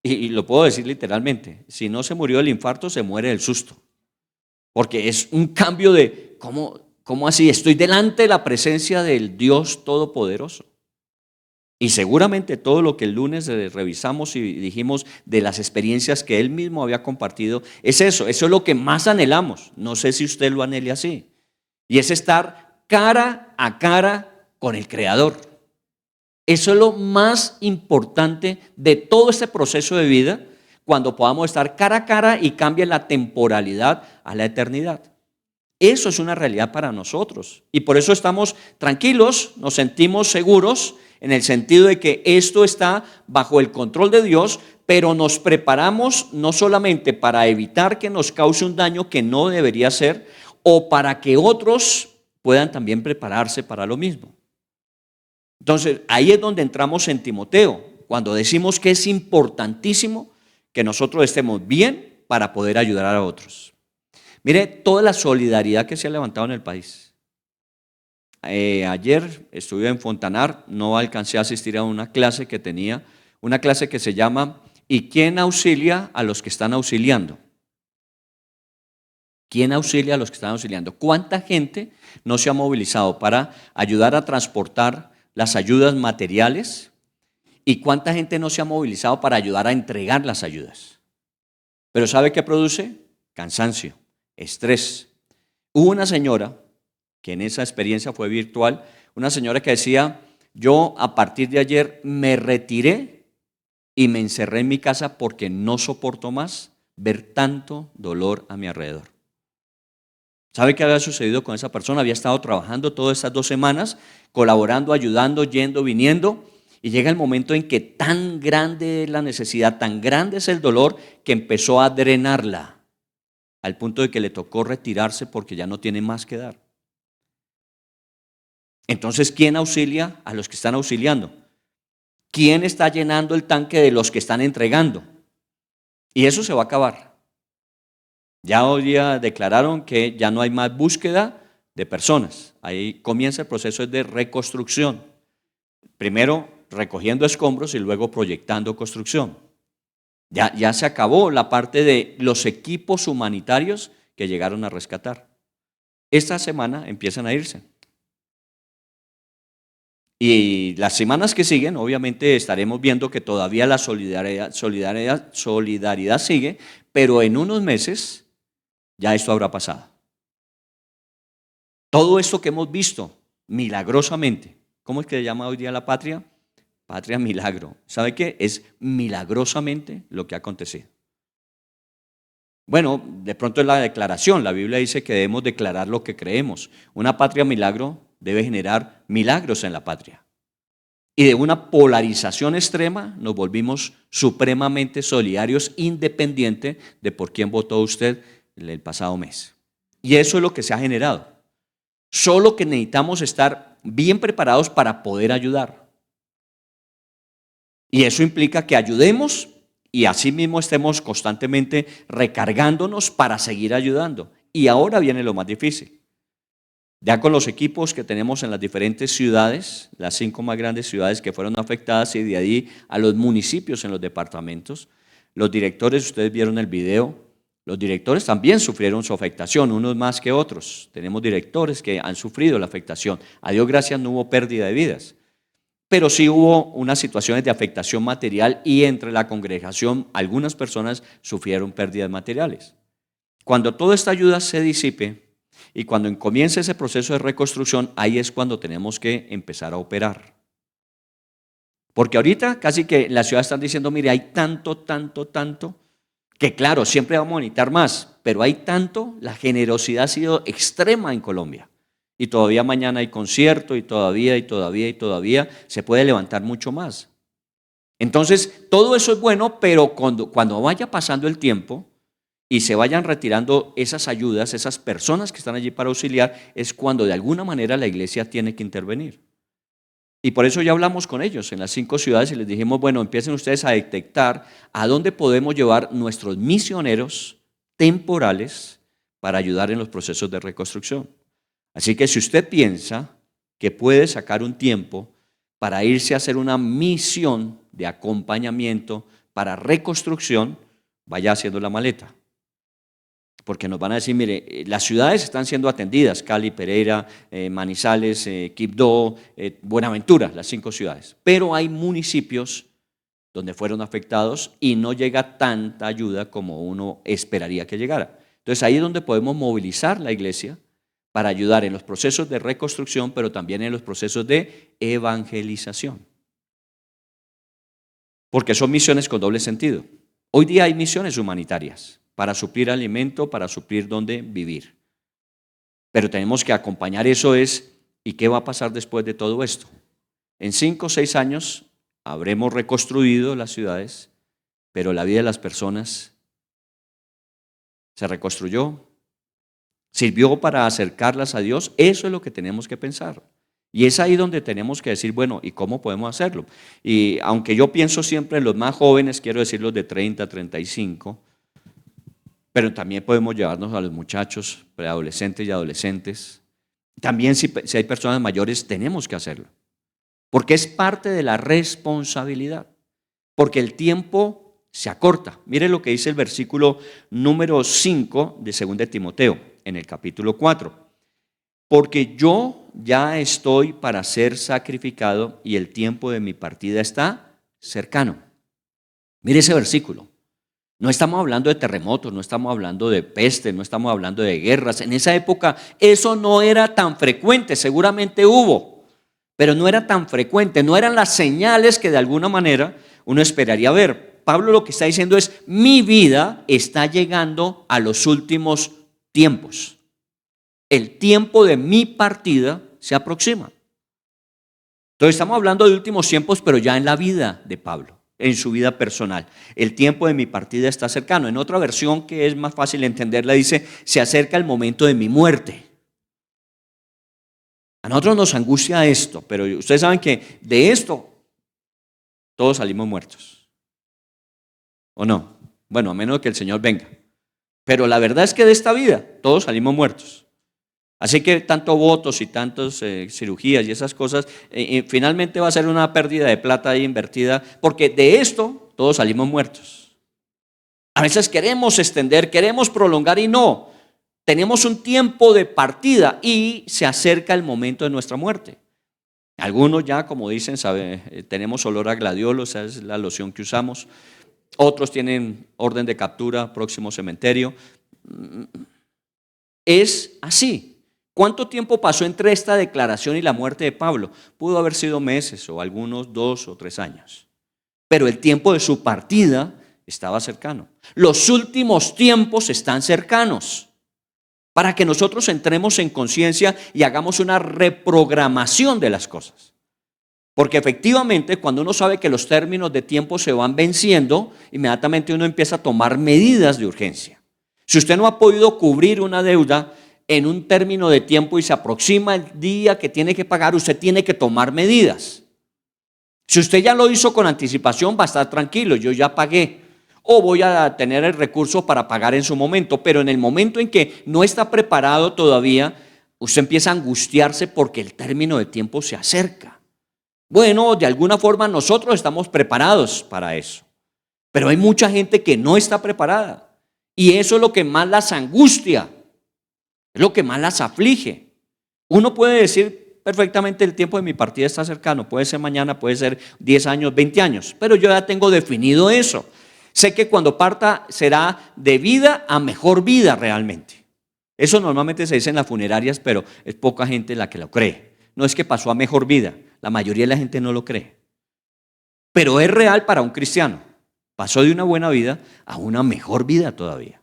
Y lo puedo decir literalmente, si no se murió del infarto, se muere del susto. Porque es un cambio de, ¿cómo así? Estoy delante de la presencia del Dios Todopoderoso. Y seguramente todo lo que el lunes revisamos y dijimos de las experiencias que él mismo había compartido, es eso es lo que más anhelamos. No sé si usted lo anhele así. Y es estar cara a cara con el Creador. Eso es lo más importante de todo este proceso de vida, cuando podamos estar cara a cara y cambie la temporalidad a la eternidad. Eso es una realidad para nosotros. Y por eso estamos tranquilos, nos sentimos seguros, en el sentido de que esto está bajo el control de Dios, pero nos preparamos no solamente para evitar que nos cause un daño que no debería ser, o para que otros puedan también prepararse para lo mismo. Entonces, ahí es donde entramos en Timoteo, cuando decimos que es importantísimo que nosotros estemos bien para poder ayudar a otros. Mire toda la solidaridad que se ha levantado en el país. Ayer estuve en Fontanar, no alcancé a asistir a una clase que tenía, una clase que se llama ¿Y quién auxilia a los que están auxiliando? ¿Quién auxilia a los que están auxiliando? ¿Cuánta gente no se ha movilizado para ayudar a transportar las ayudas materiales? ¿Y cuánta gente no se ha movilizado para ayudar a entregar las ayudas? Pero ¿sabe qué produce? Cansancio, estrés. Hubo una señora que en esa experiencia fue virtual, una señora que decía, yo a partir de ayer me retiré y me encerré en mi casa porque no soporto más ver tanto dolor a mi alrededor. ¿Sabe qué había sucedido con esa persona? Había estado trabajando todas estas 2 semanas, colaborando, ayudando, yendo, viniendo, y llega el momento en que tan grande es la necesidad, tan grande es el dolor, que empezó a drenarla, al punto de que le tocó retirarse porque ya no tiene más que dar. Entonces, ¿quién auxilia a los que están auxiliando? ¿Quién está llenando el tanque de los que están entregando? Y eso se va a acabar. Ya hoy día declararon que ya no hay más búsqueda de personas. Ahí comienza el proceso de reconstrucción. Primero recogiendo escombros y luego proyectando construcción. Ya se acabó la parte de los equipos humanitarios que llegaron a rescatar. Esta semana empiezan a irse. Y las semanas que siguen, obviamente estaremos viendo que todavía la solidaridad sigue, pero en unos meses ya esto habrá pasado. Todo esto que hemos visto milagrosamente, ¿cómo es que se llama hoy día la patria? Patria milagro. ¿Sabe qué? Es milagrosamente lo que ha acontecido. Bueno, de pronto es la declaración. La Biblia dice que debemos declarar lo que creemos. Una patria milagro debe generar milagros en la patria. Y de una polarización extrema nos volvimos supremamente solidarios, independiente de por quién votó usted el pasado mes. Y eso es lo que se ha generado. Solo que necesitamos estar bien preparados para poder ayudar. Y eso implica que ayudemos y asimismo estemos constantemente recargándonos para seguir ayudando. Y ahora viene lo más difícil. Ya con los equipos que tenemos en las diferentes ciudades, las 5 más grandes ciudades que fueron afectadas y de ahí a los municipios en los departamentos, los directores, ustedes vieron el video, los directores también sufrieron su afectación, unos más que otros. Tenemos directores que han sufrido la afectación. A Dios gracias no hubo pérdida de vidas. Pero sí hubo unas situaciones de afectación material y entre la congregación algunas personas sufrieron pérdidas materiales. Cuando toda esta ayuda se disipe y cuando comience ese proceso de reconstrucción, ahí es cuando tenemos que empezar a operar. Porque ahorita casi que en la ciudad están diciendo, mire, hay tanto, que claro, siempre vamos a necesitar más, pero hay tanto, la generosidad ha sido extrema en Colombia. Y todavía mañana hay concierto y todavía se puede levantar mucho más. Entonces, todo eso es bueno, pero cuando vaya pasando el tiempo y se vayan retirando esas ayudas, esas personas que están allí para auxiliar, es cuando de alguna manera la iglesia tiene que intervenir. Y por eso ya hablamos con ellos en las 5 ciudades y les dijimos, bueno, empiecen ustedes a detectar a dónde podemos llevar nuestros misioneros temporales para ayudar en los procesos de reconstrucción. Así que si usted piensa que puede sacar un tiempo para irse a hacer una misión de acompañamiento para reconstrucción, vaya haciendo la maleta. Porque nos van a decir, mire, las ciudades están siendo atendidas, Cali, Pereira, Manizales, Quibdó, Buenaventura, las 5 ciudades. Pero hay municipios donde fueron afectados y no llega tanta ayuda como uno esperaría que llegara. Entonces ahí es donde podemos movilizar la iglesia para ayudar en los procesos de reconstrucción, pero también en los procesos de evangelización. Porque son misiones con doble sentido. Hoy día hay misiones humanitarias para suplir alimento, para suplir dónde vivir. Pero tenemos que acompañar eso ¿y qué va a pasar después de todo esto? En 5 o 6 años habremos reconstruido las ciudades, pero la vida de las personas se reconstruyó. ¿Sirvió para acercarlas a Dios? Eso es lo que tenemos que pensar. Y es ahí donde tenemos que decir, bueno, ¿y cómo podemos hacerlo? Y aunque yo pienso siempre en los más jóvenes, quiero decir los de 30, 35, pero también podemos llevarnos a los muchachos, preadolescentes y adolescentes. También si hay personas mayores, tenemos que hacerlo. Porque es parte de la responsabilidad. Porque el tiempo se acorta. Mire lo que dice el versículo número 5 de 2 de Timoteo. En el capítulo 4, porque yo ya estoy para ser sacrificado y el tiempo de mi partida está cercano. Mire ese versículo. No estamos hablando de terremotos, no estamos hablando de peste, no estamos hablando de guerras. En esa época eso no era tan frecuente, seguramente hubo, pero no era tan frecuente, no eran las señales que de alguna manera uno esperaría ver. Pablo lo que está diciendo es, mi vida está llegando a los últimos tiempos. El tiempo de mi partida se aproxima. Entonces estamos hablando de últimos tiempos, pero ya en la vida de Pablo, en su vida personal. El tiempo de mi partida está cercano. En otra versión que es más fácil entenderla dice, se acerca el momento de mi muerte. A nosotros nos angustia esto, pero ustedes saben que de esto todos salimos muertos. ¿O no? Bueno, a menos que el Señor venga. Pero la verdad es que de esta vida todos salimos muertos. Así que tanto votos y tantas cirugías y esas cosas, finalmente va a ser una pérdida de plata ahí invertida, porque de esto todos salimos muertos. A veces queremos extender, queremos prolongar y no. Tenemos un tiempo de partida y se acerca el momento de nuestra muerte. Algunos ya, como dicen, tenemos olor a gladiolo, esa es la loción que usamos. Otros tienen orden de captura, próximo cementerio. Es así. ¿Cuánto tiempo pasó entre esta declaración y la muerte de Pablo? Pudo haber sido meses o algunos 2 o 3 años. Pero el tiempo de su partida estaba cercano. Los últimos tiempos están cercanos. Para que nosotros entremos en conciencia y hagamos una reprogramación de las cosas. Porque efectivamente, cuando uno sabe que los términos de tiempo se van venciendo, inmediatamente uno empieza a tomar medidas de urgencia. Si usted no ha podido cubrir una deuda en un término de tiempo y se aproxima el día que tiene que pagar, usted tiene que tomar medidas. Si usted ya lo hizo con anticipación, va a estar tranquilo, yo ya pagué. O voy a tener el recurso para pagar en su momento, pero en el momento en que no está preparado todavía, usted empieza a angustiarse porque el término de tiempo se acerca. Bueno, de alguna forma nosotros estamos preparados para eso, pero hay mucha gente que no está preparada y eso es lo que más las angustia, es lo que más las aflige. Uno puede decir perfectamente el tiempo de mi partida está cercano, puede ser mañana, puede ser 10 años, 20 años, pero yo ya tengo definido eso. Sé que cuando parta será de vida a mejor vida realmente. Eso normalmente se dice en las funerarias, pero es poca gente la que lo cree. No es que pasó a mejor vida, la mayoría de la gente no lo cree. Pero es real para un cristiano. Pasó de una buena vida a una mejor vida todavía.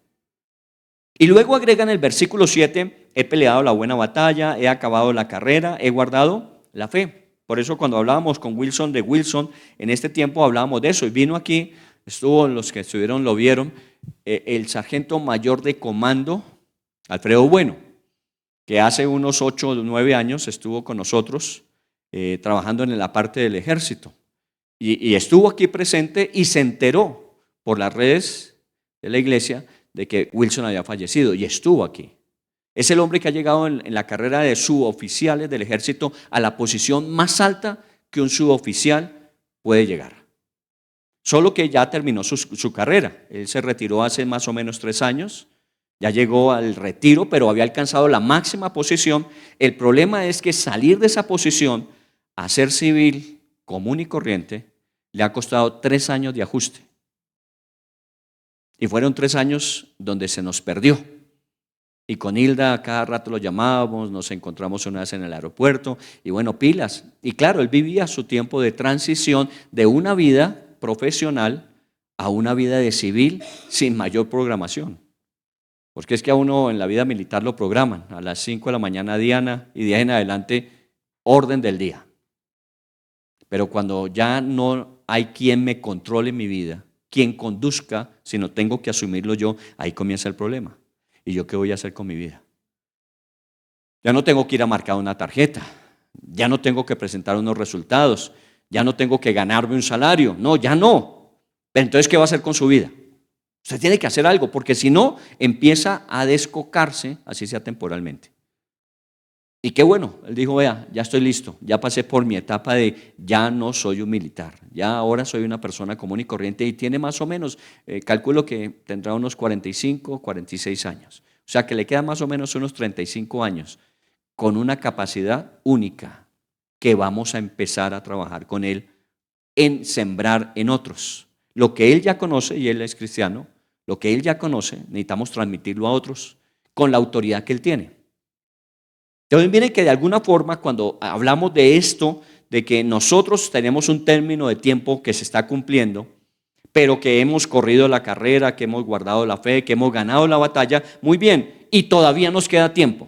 Y luego agrega en el versículo 7, he peleado la buena batalla, he acabado la carrera, he guardado la fe. Por eso cuando hablábamos con Wilson de Wilson, en este tiempo hablábamos de eso. Y vino aquí, los que estuvieron lo vieron, el sargento mayor de comando, Alfredo Bueno, que hace unos 8 o 9 años estuvo con nosotros trabajando en la parte del ejército. Y estuvo aquí presente y se enteró por las redes de la iglesia de que Wilson había fallecido y estuvo aquí. Es el hombre que ha llegado en la carrera de suboficiales del ejército a la posición más alta que un suboficial puede llegar. Solo que ya terminó su carrera. Él se retiró hace más o menos 3 años. Ya llegó al retiro, pero había alcanzado la máxima posición. El problema es que salir de esa posición a ser civil común y corriente le ha costado 3 años de ajuste. Y fueron 3 años donde se nos perdió. Y con Hilda cada rato lo llamábamos, nos encontramos una vez en el aeropuerto y bueno, pilas. Y claro, él vivía su tiempo de transición de una vida profesional a una vida de civil sin mayor programación. Porque es que a uno en la vida militar lo programan. A las 5 de la mañana Diana y de ahí en adelante orden del día. Pero cuando ya no hay quien me controle mi vida, quien conduzca, sino tengo que asumirlo yo, ahí comienza el problema. ¿Y yo qué voy a hacer con mi vida? Ya no tengo que ir a marcar una tarjeta, ya no tengo que presentar unos resultados, ya no tengo que ganarme un salario, no, ya no. Pero entonces, ¿qué va a hacer con su vida? Usted tiene que hacer algo, porque si no, empieza a descocarse, así sea temporalmente. Y qué bueno, él dijo, vea, ya estoy listo, ya pasé por mi etapa de ya no soy un militar, ya ahora soy una persona común y corriente y tiene más o menos, calculo que tendrá unos 45, 46 años. O sea que le quedan más o menos unos 35 años con una capacidad única que vamos a empezar a trabajar con él en sembrar en otros. Lo que él ya conoce, y él es cristiano, lo que él ya conoce, necesitamos transmitirlo a otros con la autoridad que él tiene. Entonces viene que de alguna forma cuando hablamos de esto, de que nosotros tenemos un término de tiempo que se está cumpliendo, pero que hemos corrido la carrera, que hemos guardado la fe, que hemos ganado la batalla, muy bien, y todavía nos queda tiempo.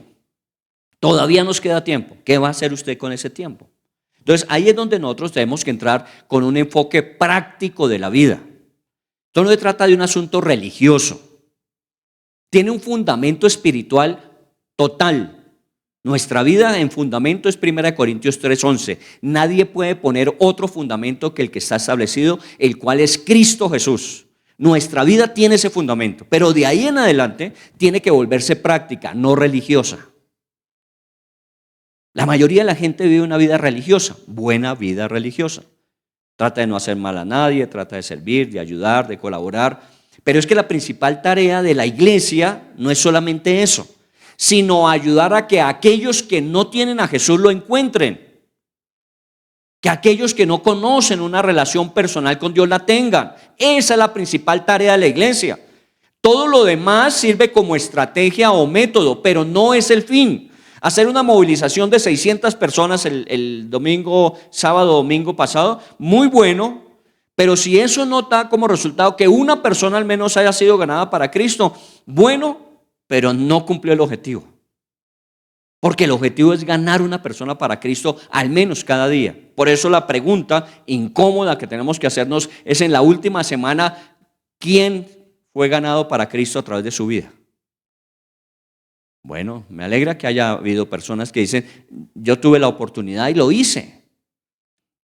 Todavía nos queda tiempo. ¿Qué va a hacer usted con ese tiempo? Entonces ahí es donde nosotros tenemos que entrar con un enfoque práctico de la vida. Esto no se trata de un asunto religioso. Tiene un fundamento espiritual total. Nuestra vida en fundamento es 1 Corintios 3:11. Nadie puede poner otro fundamento que el que está establecido, el cual es Cristo Jesús. Nuestra vida tiene ese fundamento, pero de ahí en adelante tiene que volverse práctica, no religiosa. La mayoría de la gente vive una vida religiosa, buena vida religiosa. Trata de no hacer mal a nadie, trata de servir, de ayudar, de colaborar. Pero es que la principal tarea de la iglesia no es solamente eso, sino ayudar a que aquellos que no tienen a Jesús lo encuentren. Que aquellos que no conocen una relación personal con Dios la tengan. Esa es la principal tarea de la iglesia. Todo lo demás sirve como estrategia o método, pero no es el fin. Hacer una movilización de 600 personas el sábado, domingo pasado, muy bueno, pero si eso no da como resultado que una persona al menos haya sido ganada para Cristo, bueno, pero no cumplió el objetivo. Porque el objetivo es ganar una persona para Cristo al menos cada día. Por eso la pregunta incómoda que tenemos que hacernos es en la última semana, ¿quién fue ganado para Cristo a través de su vida? Bueno, me alegra que haya habido personas que dicen, yo tuve la oportunidad y lo hice.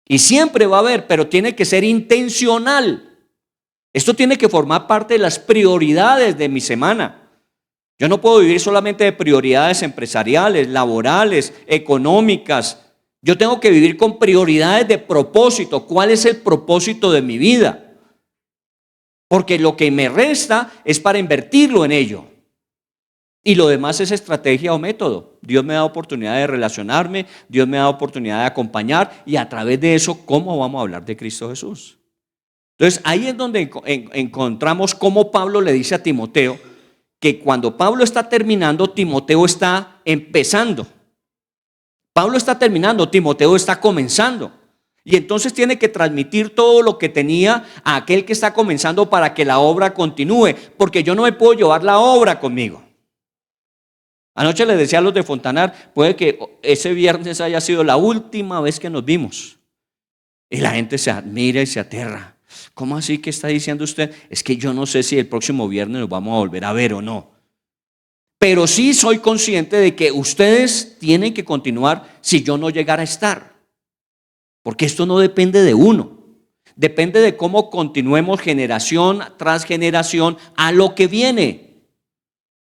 Y siempre va a haber, pero tiene que ser intencional. Esto tiene que formar parte de las prioridades de mi semana. Yo no puedo vivir solamente de prioridades empresariales, laborales, económicas. Yo tengo que vivir con prioridades de propósito. ¿Cuál es el propósito de mi vida? Porque lo que me resta es para invertirlo en ello. Y lo demás es estrategia o método. Dios me da oportunidad de relacionarme, Dios me da oportunidad de acompañar, y a través de eso, ¿cómo vamos a hablar de Cristo Jesús? Entonces, ahí es donde encontramos cómo Pablo le dice a Timoteo que cuando Pablo está terminando, Timoteo está empezando. Pablo está terminando, Timoteo está comenzando. Y entonces tiene que transmitir todo lo que tenía a aquel que está comenzando para que la obra continúe, porque yo no me puedo llevar la obra conmigo. Anoche les decía a los de Fontanar, puede que ese viernes haya sido la última vez que nos vimos. Y la gente se admira y se aterra. ¿Cómo así que está diciendo usted? Es que yo no sé si el próximo viernes nos vamos a volver a ver o no. Pero sí soy consciente de que ustedes tienen que continuar si yo no llegara a estar. Porque esto no depende de uno. Depende de cómo continuemos generación tras generación a lo que viene.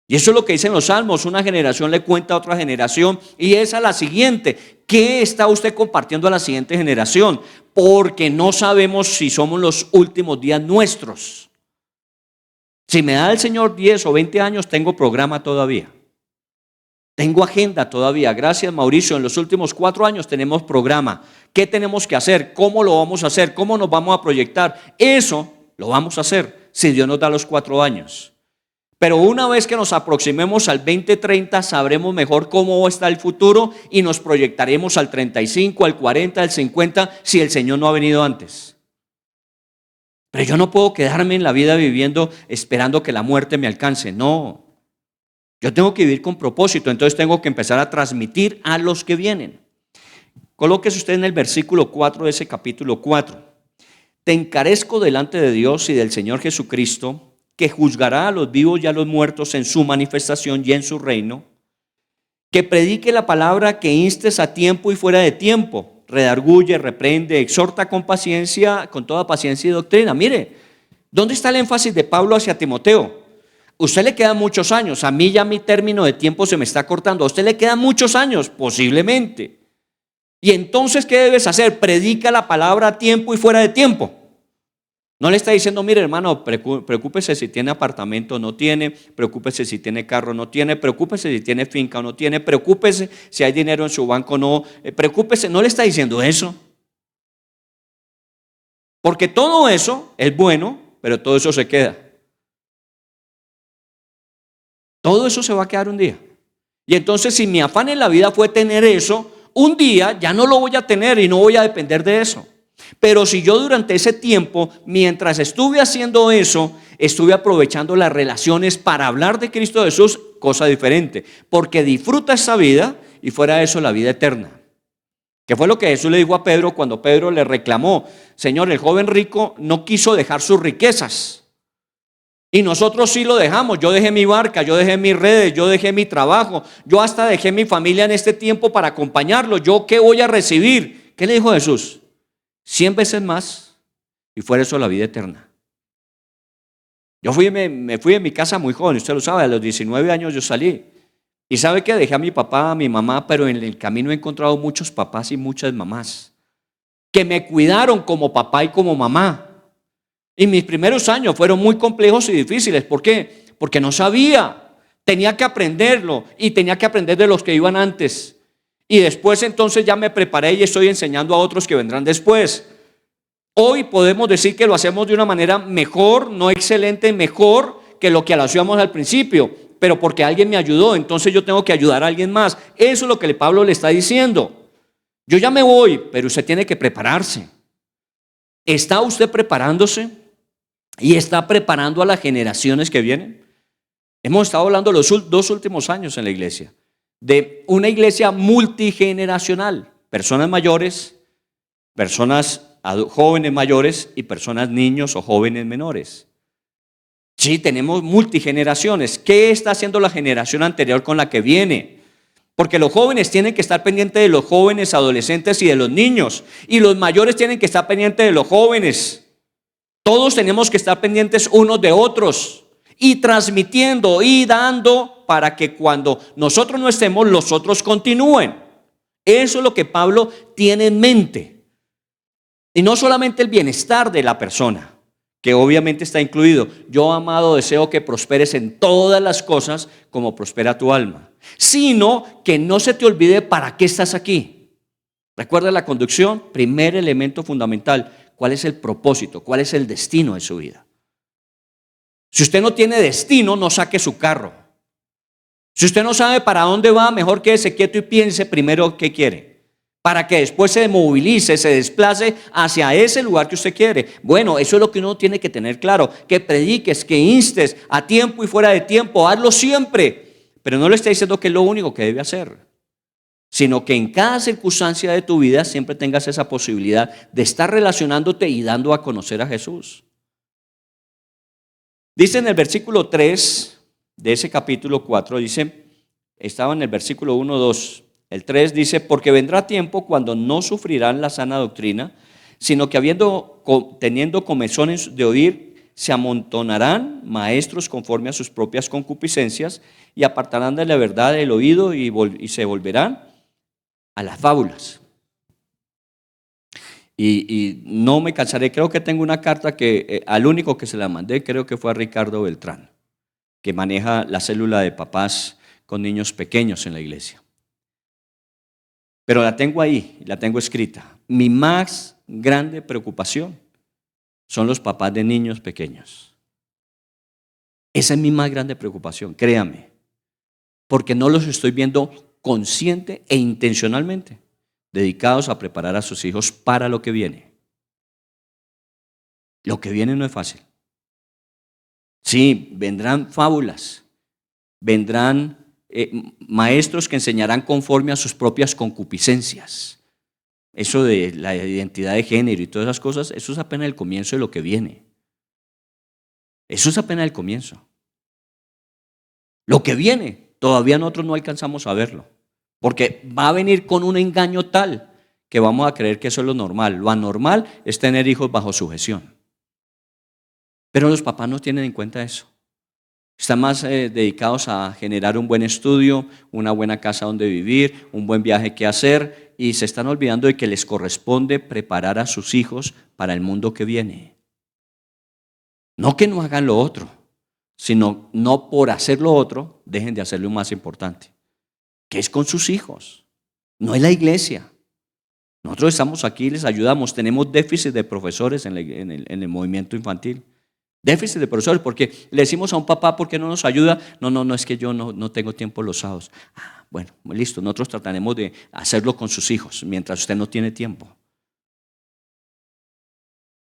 Y eso es lo que dicen los salmos, una generación le cuenta a otra generación y es a la siguiente. ¿Qué está usted compartiendo a la siguiente generación? Porque no sabemos si somos los últimos días nuestros. Si me da el Señor 10 o 20 años, tengo programa todavía. Tengo agenda todavía. Gracias, Mauricio. En los últimos 4 años tenemos programa. ¿Qué tenemos que hacer? ¿Cómo lo vamos a hacer? ¿Cómo nos vamos a proyectar? Eso lo vamos a hacer si Dios nos da los 4 años. Pero una vez que nos aproximemos al 2030, sabremos mejor cómo está el futuro y nos proyectaremos al 35, al 40, al 50, si el Señor no ha venido antes. Pero yo no puedo quedarme en la vida viviendo esperando que la muerte me alcance. No. Yo tengo que vivir con propósito, entonces tengo que empezar a transmitir a los que vienen. Colóquese usted en el versículo 4 de ese capítulo 4. Te encarezco delante de Dios y del Señor Jesucristo, que juzgará a los vivos y a los muertos en su manifestación y en su reino, que predique la palabra, que instes a tiempo y fuera de tiempo, redarguye, reprende, exhorta con paciencia, con toda paciencia y doctrina. Mire, ¿dónde está el énfasis de Pablo hacia Timoteo? Usted le quedan muchos años, a mí ya mi término de tiempo se me está cortando, a usted le quedan muchos años, posiblemente. Y entonces, ¿qué debes hacer? Predica la palabra a tiempo y fuera de tiempo. No le está diciendo, mire hermano, preocúpese si tiene apartamento o no tiene, preocúpese si tiene carro o no tiene, preocúpese si tiene finca o no tiene, preocúpese si hay dinero en su banco o no, preocúpese. No le está diciendo eso. Porque todo eso es bueno, pero todo eso se queda. Todo eso se va a quedar un día. Y entonces, si mi afán en la vida fue tener eso, un día ya no lo voy a tener y no voy a depender de eso. Pero si yo durante ese tiempo, mientras estuve haciendo eso, estuve aprovechando las relaciones para hablar de Cristo Jesús, cosa diferente, porque disfruta esa vida y fuera de eso la vida eterna. Que fue lo que Jesús le dijo a Pedro cuando Pedro le reclamó, Señor, el joven rico no quiso dejar sus riquezas. Y nosotros sí lo dejamos. Yo dejé mi barca, yo dejé mis redes, yo dejé mi trabajo, yo hasta dejé mi familia en este tiempo para acompañarlo. ¿Yo qué voy a recibir? ¿Qué le dijo Jesús? 100 veces más y fuera eso la vida eterna. Yo me fui de mi casa muy joven, usted lo sabe, a los 19 años yo salí. Y sabe que dejé a mi papá, a mi mamá, pero en el camino he encontrado muchos papás y muchas mamás que me cuidaron como papá y como mamá. Y mis primeros años fueron muy complejos y difíciles. ¿Por qué? Porque no sabía, tenía que aprenderlo y tenía que aprender de los que iban antes. Y después entonces ya me preparé y estoy enseñando a otros que vendrán después. Hoy podemos decir que lo hacemos de una manera mejor, no excelente, mejor que lo que lo hacíamos al principio, pero porque alguien me ayudó, entonces yo tengo que ayudar a alguien más. Eso es lo que Pablo le está diciendo. Yo ya me voy, pero usted tiene que prepararse. ¿Está usted preparándose? ¿Y está preparando a las generaciones que vienen? Hemos estado hablando los 2 últimos años en la iglesia de una iglesia multigeneracional, personas mayores, personas jóvenes mayores y personas niños o jóvenes menores. Sí, tenemos multigeneraciones. ¿Qué está haciendo la generación anterior con la que viene? Porque los jóvenes tienen que estar pendientes de los jóvenes, adolescentes y de los niños. Y los mayores tienen que estar pendientes de los jóvenes. Todos tenemos que estar pendientes unos de otros. Y transmitiendo y dando para que cuando nosotros no estemos, los otros continúen. Eso es lo que Pablo tiene en mente. Y no solamente el bienestar de la persona, que obviamente está incluido. Yo, amado, deseo que prosperes en todas las cosas como prospera tu alma. Sino que no se te olvide para qué estás aquí. Recuerda la conducción, primer elemento fundamental. ¿Cuál es el propósito? ¿Cuál es el destino de su vida? Si usted no tiene destino, no saque su carro. Si usted no sabe para dónde va, mejor quédese quieto y piense primero qué quiere, para que después se movilice, se desplace hacia ese lugar que usted quiere. Bueno, eso es lo que uno tiene que tener claro, que prediques, que instes a tiempo y fuera de tiempo, hazlo siempre, pero no le está diciendo que es lo único que debe hacer, sino que en cada circunstancia de tu vida siempre tengas esa posibilidad de estar relacionándote y dando a conocer a Jesús. Dice en el versículo 3 de ese capítulo 4, dice, estaba en el versículo 1, 2, el 3 dice, porque vendrá tiempo cuando no sufrirán la sana doctrina, sino que teniendo comezones de oír, se amontonarán maestros conforme a sus propias concupiscencias y apartarán de la verdad el oído y se volverán a las fábulas. Y no me cansaré, creo que tengo una carta que al único que se la mandé, creo que fue a Ricardo Beltrán, que maneja la célula de papás con niños pequeños en la iglesia. Pero la tengo ahí, la tengo escrita. Mi más grande preocupación son los papás de niños pequeños. Esa es mi más grande preocupación, créame, porque no los estoy viendo consciente e intencionalmente dedicados a preparar a sus hijos para lo que viene. Lo que viene no es fácil. Sí, vendrán fábulas, vendrán maestros que enseñarán conforme a sus propias concupiscencias. Eso de la identidad de género y todas esas cosas, eso es apenas el comienzo de lo que viene. Eso es apenas el comienzo. Lo que viene, todavía nosotros no alcanzamos a verlo. Porque va a venir con un engaño tal que vamos a creer que eso es lo normal. Lo anormal es tener hijos bajo sujeción. Pero los papás no tienen en cuenta eso. Están más dedicados a generar un buen estudio, una buena casa donde vivir, un buen viaje que hacer, y se están olvidando de que les corresponde preparar a sus hijos para el mundo que viene. No que no hagan lo otro, sino no por hacer lo otro, dejen de hacer lo más importante, que es con sus hijos, no es la iglesia. Nosotros estamos aquí, les ayudamos, tenemos déficit de profesores en el movimiento infantil. Déficit de profesores, porque le decimos a un papá, ¿por qué no nos ayuda? No, es que yo no tengo tiempo los sábados. Bueno, listo, nosotros trataremos de hacerlo con sus hijos, mientras usted no tiene tiempo.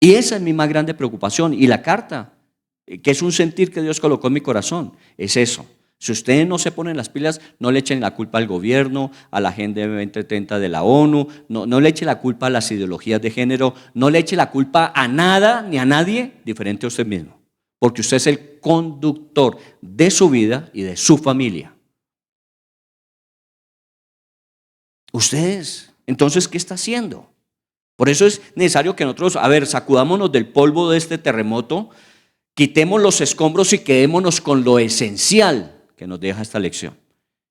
Y esa es mi más grande preocupación. Y la carta, que es un sentir que Dios colocó en mi corazón, es eso. Si ustedes no se ponen las pilas, no le echen la culpa al gobierno, a la Agenda 2030 de la ONU, no le eche la culpa a las ideologías de género, no le eche la culpa a nada ni a nadie diferente a usted mismo, porque usted es el conductor de su vida y de su familia. Ustedes, entonces, ¿qué está haciendo? Por eso es necesario que nosotros, sacudámonos del polvo de este terremoto, quitemos los escombros y quedémonos con lo esencial que nos deja esta lección.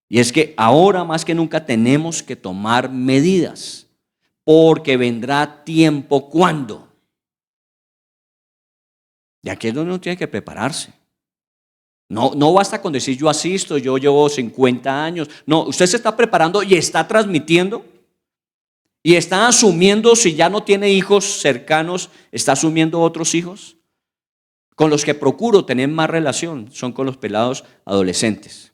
Y es que ahora más que nunca tenemos que tomar medidas, porque vendrá tiempo cuando. Y aquí es donde uno tiene que prepararse. No basta con decir yo asisto, yo llevo 50 años. No, usted se está preparando y está transmitiendo y está asumiendo, si ya no tiene hijos cercanos, está asumiendo otros hijos. Con los que procuro tener más relación son con los pelados adolescentes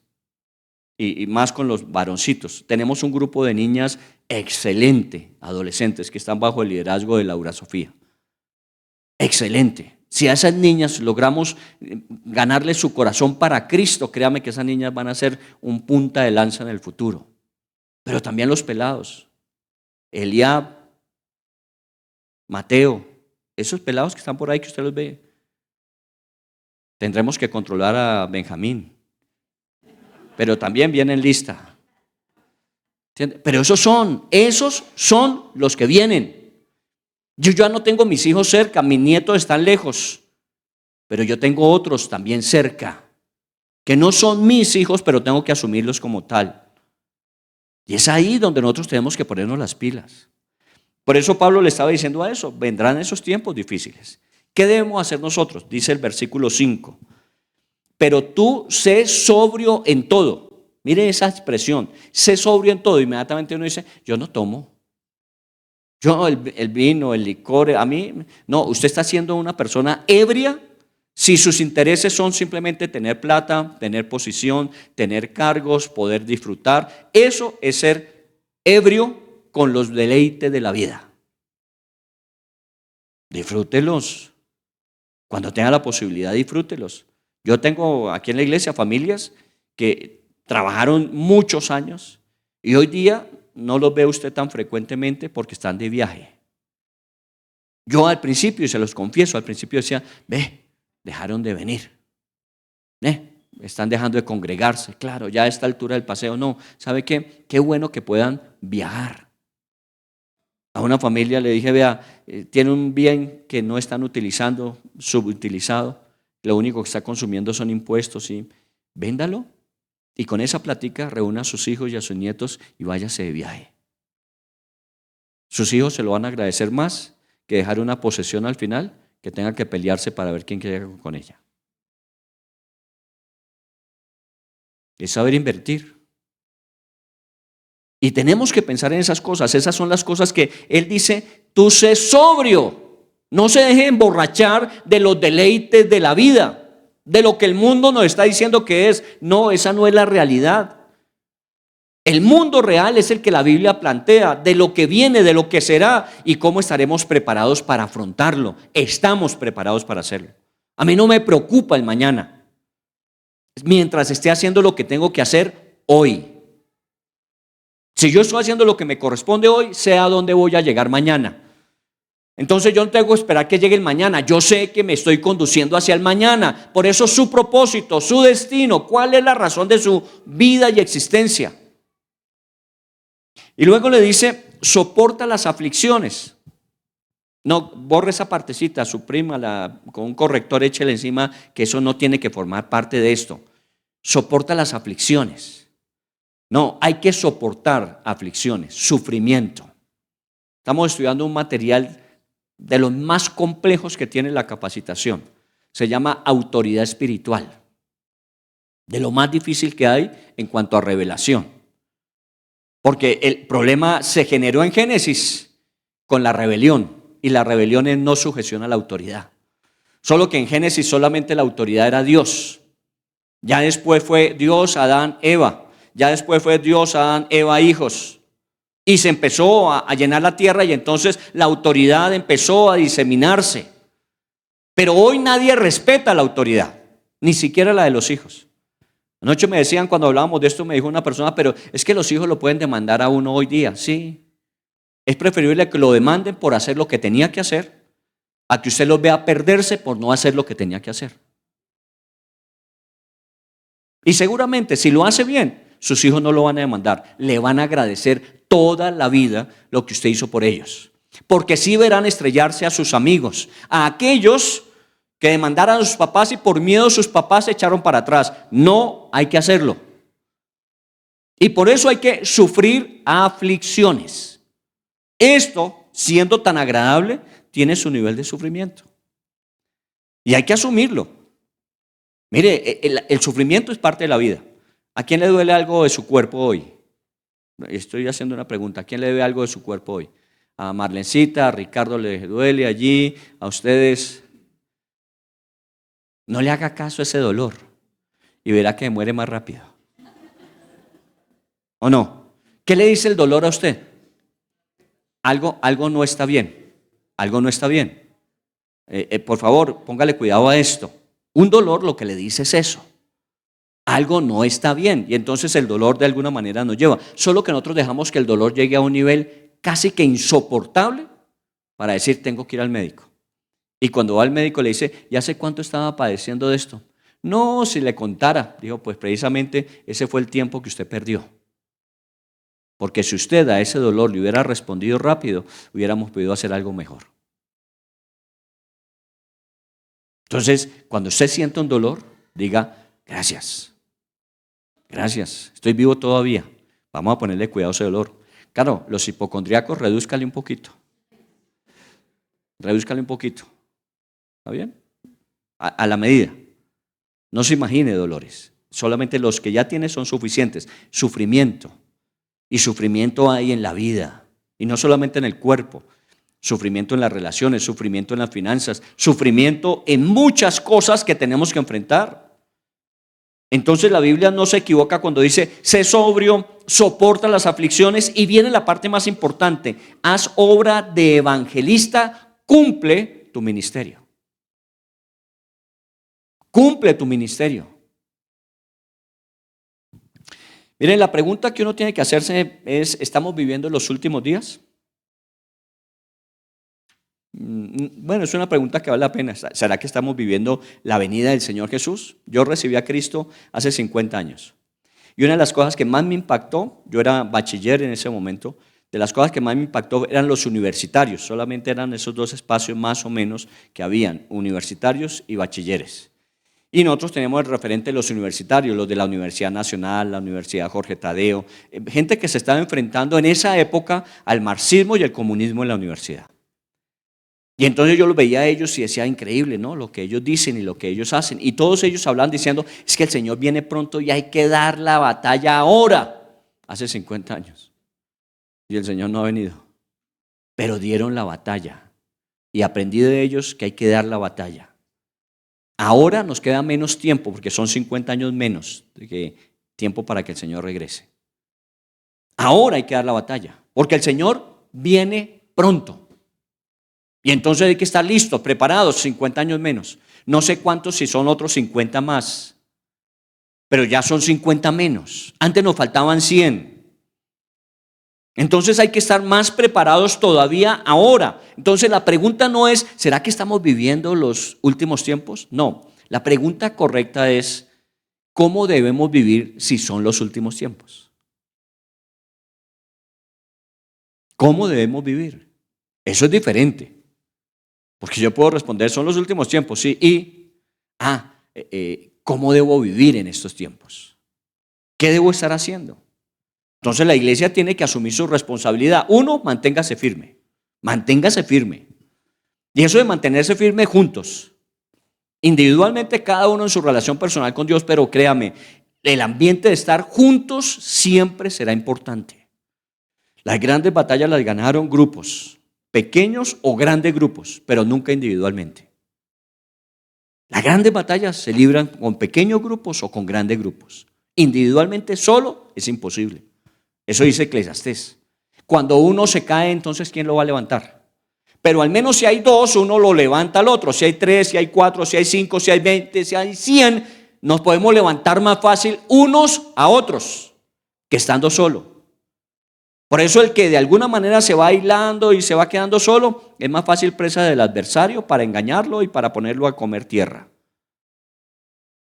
y más con los varoncitos. Tenemos un grupo de niñas excelente, adolescentes, que están bajo el liderazgo de Laura Sofía. Excelente. Si a esas niñas logramos ganarles su corazón para Cristo, créame que esas niñas van a ser un punta de lanza en el futuro. Pero también los pelados, Eliab, Mateo, esos pelados que están por ahí que usted los ve. Tendremos que controlar a Benjamín, pero también viene en lista. ¿Entiende? Pero esos son los que vienen. Yo ya no tengo mis hijos cerca, mis nietos están lejos, pero yo tengo otros también cerca, que no son mis hijos, pero tengo que asumirlos como tal. Y es ahí donde nosotros tenemos que ponernos las pilas. Por eso Pablo le estaba diciendo a eso, vendrán esos tiempos difíciles. ¿Qué debemos hacer nosotros? Dice el versículo 5. Pero tú sé sobrio en todo. Mire esa expresión, sé sobrio en todo. Inmediatamente uno dice, yo no tomo. Yo el vino, el licor, a mí, no, usted está siendo una persona ebria si sus intereses son simplemente tener plata, tener posición, tener cargos, poder disfrutar. Eso es ser ebrio con los deleites de la vida. Disfrútelos. Cuando tenga la posibilidad, disfrútelos. Yo tengo aquí en la iglesia familias que trabajaron muchos años y hoy día no los ve usted tan frecuentemente porque están de viaje. Yo al principio, y se los confieso, al principio decía, dejaron de venir. Están dejando de congregarse. Claro, ya a esta altura del paseo, no. ¿Sabe qué? Qué bueno que puedan viajar. A una familia le dije, vea, tiene un bien que no están utilizando, subutilizado. Lo único que está consumiendo son impuestos. ¿Sí? Véndalo. Y con esa plática reúna a sus hijos y a sus nietos y váyase de viaje. Sus hijos se lo van a agradecer más que dejar una posesión al final que tenga que pelearse para ver quién queda con ella. Es saber invertir. Y tenemos que pensar en esas cosas. Esas son las cosas que él dice, tú sé sobrio. No se deje emborrachar de los deleites de la vida. De lo que el mundo nos está diciendo que es. No, esa no es la realidad. El mundo real es el que la Biblia plantea, de lo que viene, de lo que será y cómo estaremos preparados para afrontarlo. Estamos preparados para hacerlo. A mí no me preocupa el mañana, mientras esté haciendo lo que tengo que hacer hoy. Si yo estoy haciendo lo que me corresponde hoy, sé a dónde voy a llegar mañana. Entonces yo no tengo que esperar que llegue el mañana. Yo sé que me estoy conduciendo hacia el mañana. Por eso su propósito, su destino, cuál es la razón de su vida y existencia. Y luego le dice, soporta las aflicciones. No, borre esa partecita, suprímala con un corrector, échele encima que eso no tiene que formar parte de esto. Soporta las aflicciones. No, hay que soportar aflicciones, sufrimiento. Estamos estudiando un material de los más complejos que tiene la capacitación. Se llama autoridad espiritual. De lo más difícil que hay en cuanto a revelación. Porque el problema se generó en Génesis con la rebelión. Y la rebelión es no sujeción a la autoridad. Solo que en Génesis solamente la autoridad era Dios. Ya después fue Dios, Adán, Eva. Ya después fue Dios, Adán, Eva, hijos. Y se empezó a llenar la tierra y entonces la autoridad empezó a diseminarse. Pero hoy nadie respeta la autoridad, ni siquiera la de los hijos. Anoche me decían cuando hablábamos de esto, me dijo una persona, pero es que los hijos lo pueden demandar a uno hoy día. Sí, es preferible que lo demanden por hacer lo que tenía que hacer, a que usted los vea perderse por no hacer lo que tenía que hacer. Y seguramente si lo hace bien, sus hijos no lo van a demandar, le van a agradecer toda la vida lo que usted hizo por ellos. Porque sí verán estrellarse a sus amigos, a aquellos que demandaran a sus papás y por miedo sus papás se echaron para atrás. No hay que hacerlo. Y por eso hay que sufrir aflicciones. Esto, siendo tan agradable, tiene su nivel de sufrimiento. Y hay que asumirlo. Mire, el sufrimiento es parte de la vida. ¿A quién le duele algo de su cuerpo hoy? Estoy haciendo una pregunta. ¿A quién le duele algo de su cuerpo hoy? A Marlencita, a Ricardo le duele allí, a ustedes. No le haga caso a ese dolor y verá que muere más rápido. ¿O no? ¿Qué le dice el dolor a usted? Algo no está bien. Algo no está bien. Por favor, póngale cuidado a esto. Un dolor lo que le dice es eso. Algo no está bien y entonces el dolor de alguna manera nos lleva. Solo que nosotros dejamos que el dolor llegue a un nivel casi que insoportable para decir tengo que ir al médico. Y cuando va al médico le dice, ¿ya hace cuánto estaba padeciendo de esto? No, si le contara. Dijo, pues precisamente ese fue el tiempo que usted perdió. Porque si usted a ese dolor le hubiera respondido rápido, hubiéramos podido hacer algo mejor. Entonces, cuando usted sienta un dolor, diga, gracias, gracias, estoy vivo todavía. Vamos a ponerle cuidado a ese dolor. Claro, los hipocondríacos, redúzcale un poquito. Redúzcale un poquito. ¿Está bien? A la medida. No se imagine dolores. Solamente los que ya tiene son suficientes. Sufrimiento. Y sufrimiento hay en la vida. Y no solamente en el cuerpo. Sufrimiento en las relaciones, sufrimiento en las finanzas, sufrimiento en muchas cosas que tenemos que enfrentar. Entonces la Biblia no se equivoca cuando dice, sé sobrio, soporta las aflicciones, y viene la parte más importante, haz obra de evangelista, cumple tu ministerio. Cumple tu ministerio. Miren, la pregunta que uno tiene que hacerse es, ¿estamos viviendo los últimos días? Bueno, es una pregunta que vale la pena. ¿Será que estamos viviendo la venida del Señor Jesús? Yo recibí a Cristo hace 50 años. Y una de las cosas que más me impactó, yo era bachiller en ese momento, de las cosas que más me impactó eran los universitarios. Solamente eran esos dos espacios más o menos que habían, universitarios y bachilleres. Y nosotros teníamos el referente de los universitarios, los de la Universidad Nacional, la Universidad Jorge Tadeo, gente que se estaba enfrentando en esa época al marxismo y al comunismo en la universidad. Y entonces yo los veía a ellos y decía, increíble, ¿no? Lo que ellos dicen y lo que ellos hacen. Y todos ellos hablan diciendo, es que el Señor viene pronto y hay que dar la batalla ahora. Hace 50 años. Y el Señor no ha venido. Pero dieron la batalla. Y aprendí de ellos que hay que dar la batalla. Ahora nos queda menos tiempo, porque son 50 años menos de tiempo para que el Señor regrese. Ahora hay que dar la batalla, porque el Señor viene pronto. Y entonces hay que estar listos, preparados, 50 años menos. No sé cuántos, si son otros 50 más, pero ya son 50 menos. Antes nos faltaban 100. Entonces hay que estar más preparados todavía ahora. Entonces la pregunta no es, ¿será que estamos viviendo los últimos tiempos? No, la pregunta correcta es, ¿cómo debemos vivir si son los últimos tiempos? ¿Cómo debemos vivir? Eso es diferente. Porque yo puedo responder, son los últimos tiempos, sí, y, ¿cómo debo vivir en estos tiempos? ¿Qué debo estar haciendo? Entonces la iglesia tiene que asumir su responsabilidad. Uno, manténgase firme, manténgase firme. Y eso de mantenerse firme juntos, individualmente cada uno en su relación personal con Dios, pero créame, el ambiente de estar juntos siempre será importante. Las grandes batallas las ganaron grupos, pequeños o grandes grupos, pero nunca individualmente. Las grandes batallas se libran con pequeños grupos o con grandes grupos. Individualmente solo es imposible. Eso dice Eclesiastés. Cuando uno se cae, entonces ¿quién lo va a levantar? Pero al menos si hay dos, uno lo levanta al otro. Si hay 3, si hay 4, si hay 5, si hay 20, si hay 100, nos podemos levantar más fácil unos a otros que estando solo. Por eso el que de alguna manera se va aislando y se va quedando solo, es más fácil presa del adversario para engañarlo y para ponerlo a comer tierra.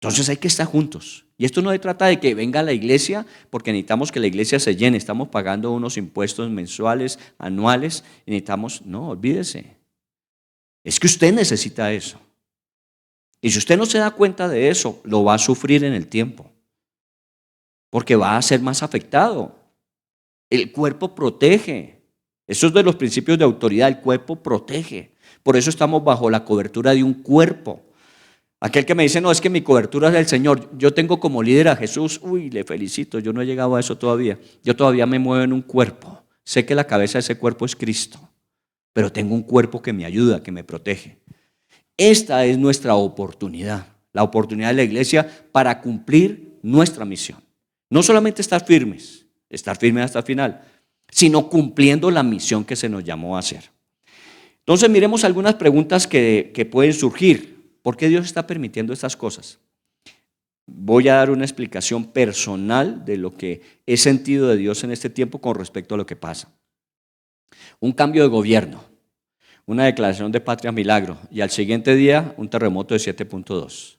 Entonces hay que estar juntos. Y esto no se trata de que venga a la iglesia, porque necesitamos que la iglesia se llene. Estamos pagando unos impuestos mensuales, anuales, y necesitamos, no, olvídese. Es que usted necesita eso. Y si usted no se da cuenta de eso, lo va a sufrir en el tiempo. Porque va a ser más afectado. El cuerpo protege. Eso es de los principios de autoridad. El cuerpo protege. Por eso estamos bajo la cobertura de un cuerpo. Aquel que me dice, no, es que mi cobertura es del Señor. Yo tengo como líder a Jesús. Uy, le felicito, yo no he llegado a eso todavía. Yo todavía me muevo en un cuerpo. Sé que la cabeza de ese cuerpo es Cristo. Pero tengo un cuerpo que me ayuda, que me protege. Esta es nuestra oportunidad. La oportunidad de la iglesia para cumplir nuestra misión. No solamente estar firmes hasta el final, sino cumpliendo la misión que se nos llamó a hacer. Entonces miremos algunas preguntas que pueden surgir. ¿Por qué Dios está permitiendo estas cosas? Voy a dar una explicación personal de lo que he sentido de Dios en este tiempo con respecto a lo que pasa. Un cambio de gobierno, una declaración de patria milagro y al siguiente día un terremoto de 7.2.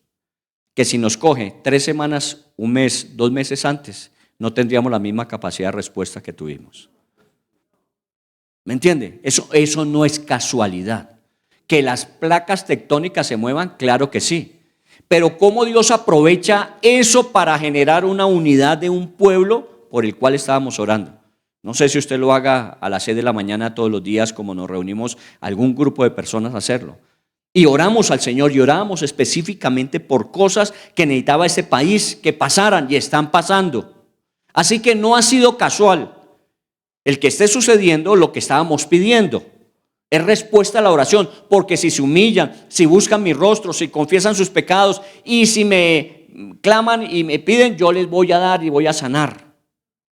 Que si nos coge 3 semanas, un mes, 2 meses antes, no tendríamos la misma capacidad de respuesta que tuvimos. ¿Me entiende? Eso no es casualidad. Que las placas tectónicas se muevan, claro que sí. Pero ¿cómo Dios aprovecha eso para generar una unidad de un pueblo por el cual estábamos orando? No sé si usted lo haga a las 6 de la mañana todos los días, como nos reunimos algún grupo de personas a hacerlo. Y oramos al Señor y oramos específicamente por cosas que necesitaba ese país que pasaran y están pasando. Así que no ha sido casual el que esté sucediendo lo que estábamos pidiendo. Es respuesta a la oración, porque si se humillan, si buscan mi rostro, si confiesan sus pecados y si me claman y me piden, yo les voy a dar y voy a sanar.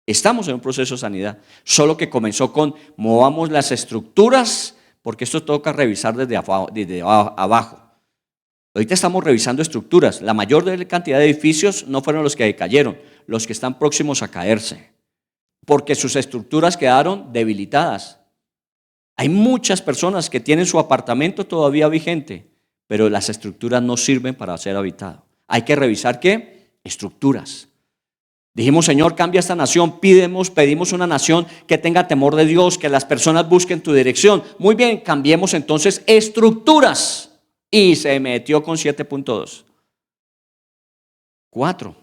Estamos en un proceso de sanidad, solo que comenzó con movamos las estructuras, porque esto toca revisar desde abajo. Ahorita estamos revisando estructuras. La mayor cantidad de edificios no fueron los que cayeron, los que están próximos a caerse, porque sus estructuras quedaron debilitadas. Hay muchas personas que tienen su apartamento todavía vigente, pero las estructuras no sirven para ser habitado. Hay que revisar ¿qué? Estructuras. Dijimos, Señor, cambia esta nación. Pedimos una nación que tenga temor de Dios, que las personas busquen tu dirección. Muy bien, cambiemos entonces estructuras. Y se metió con 7.2. 4.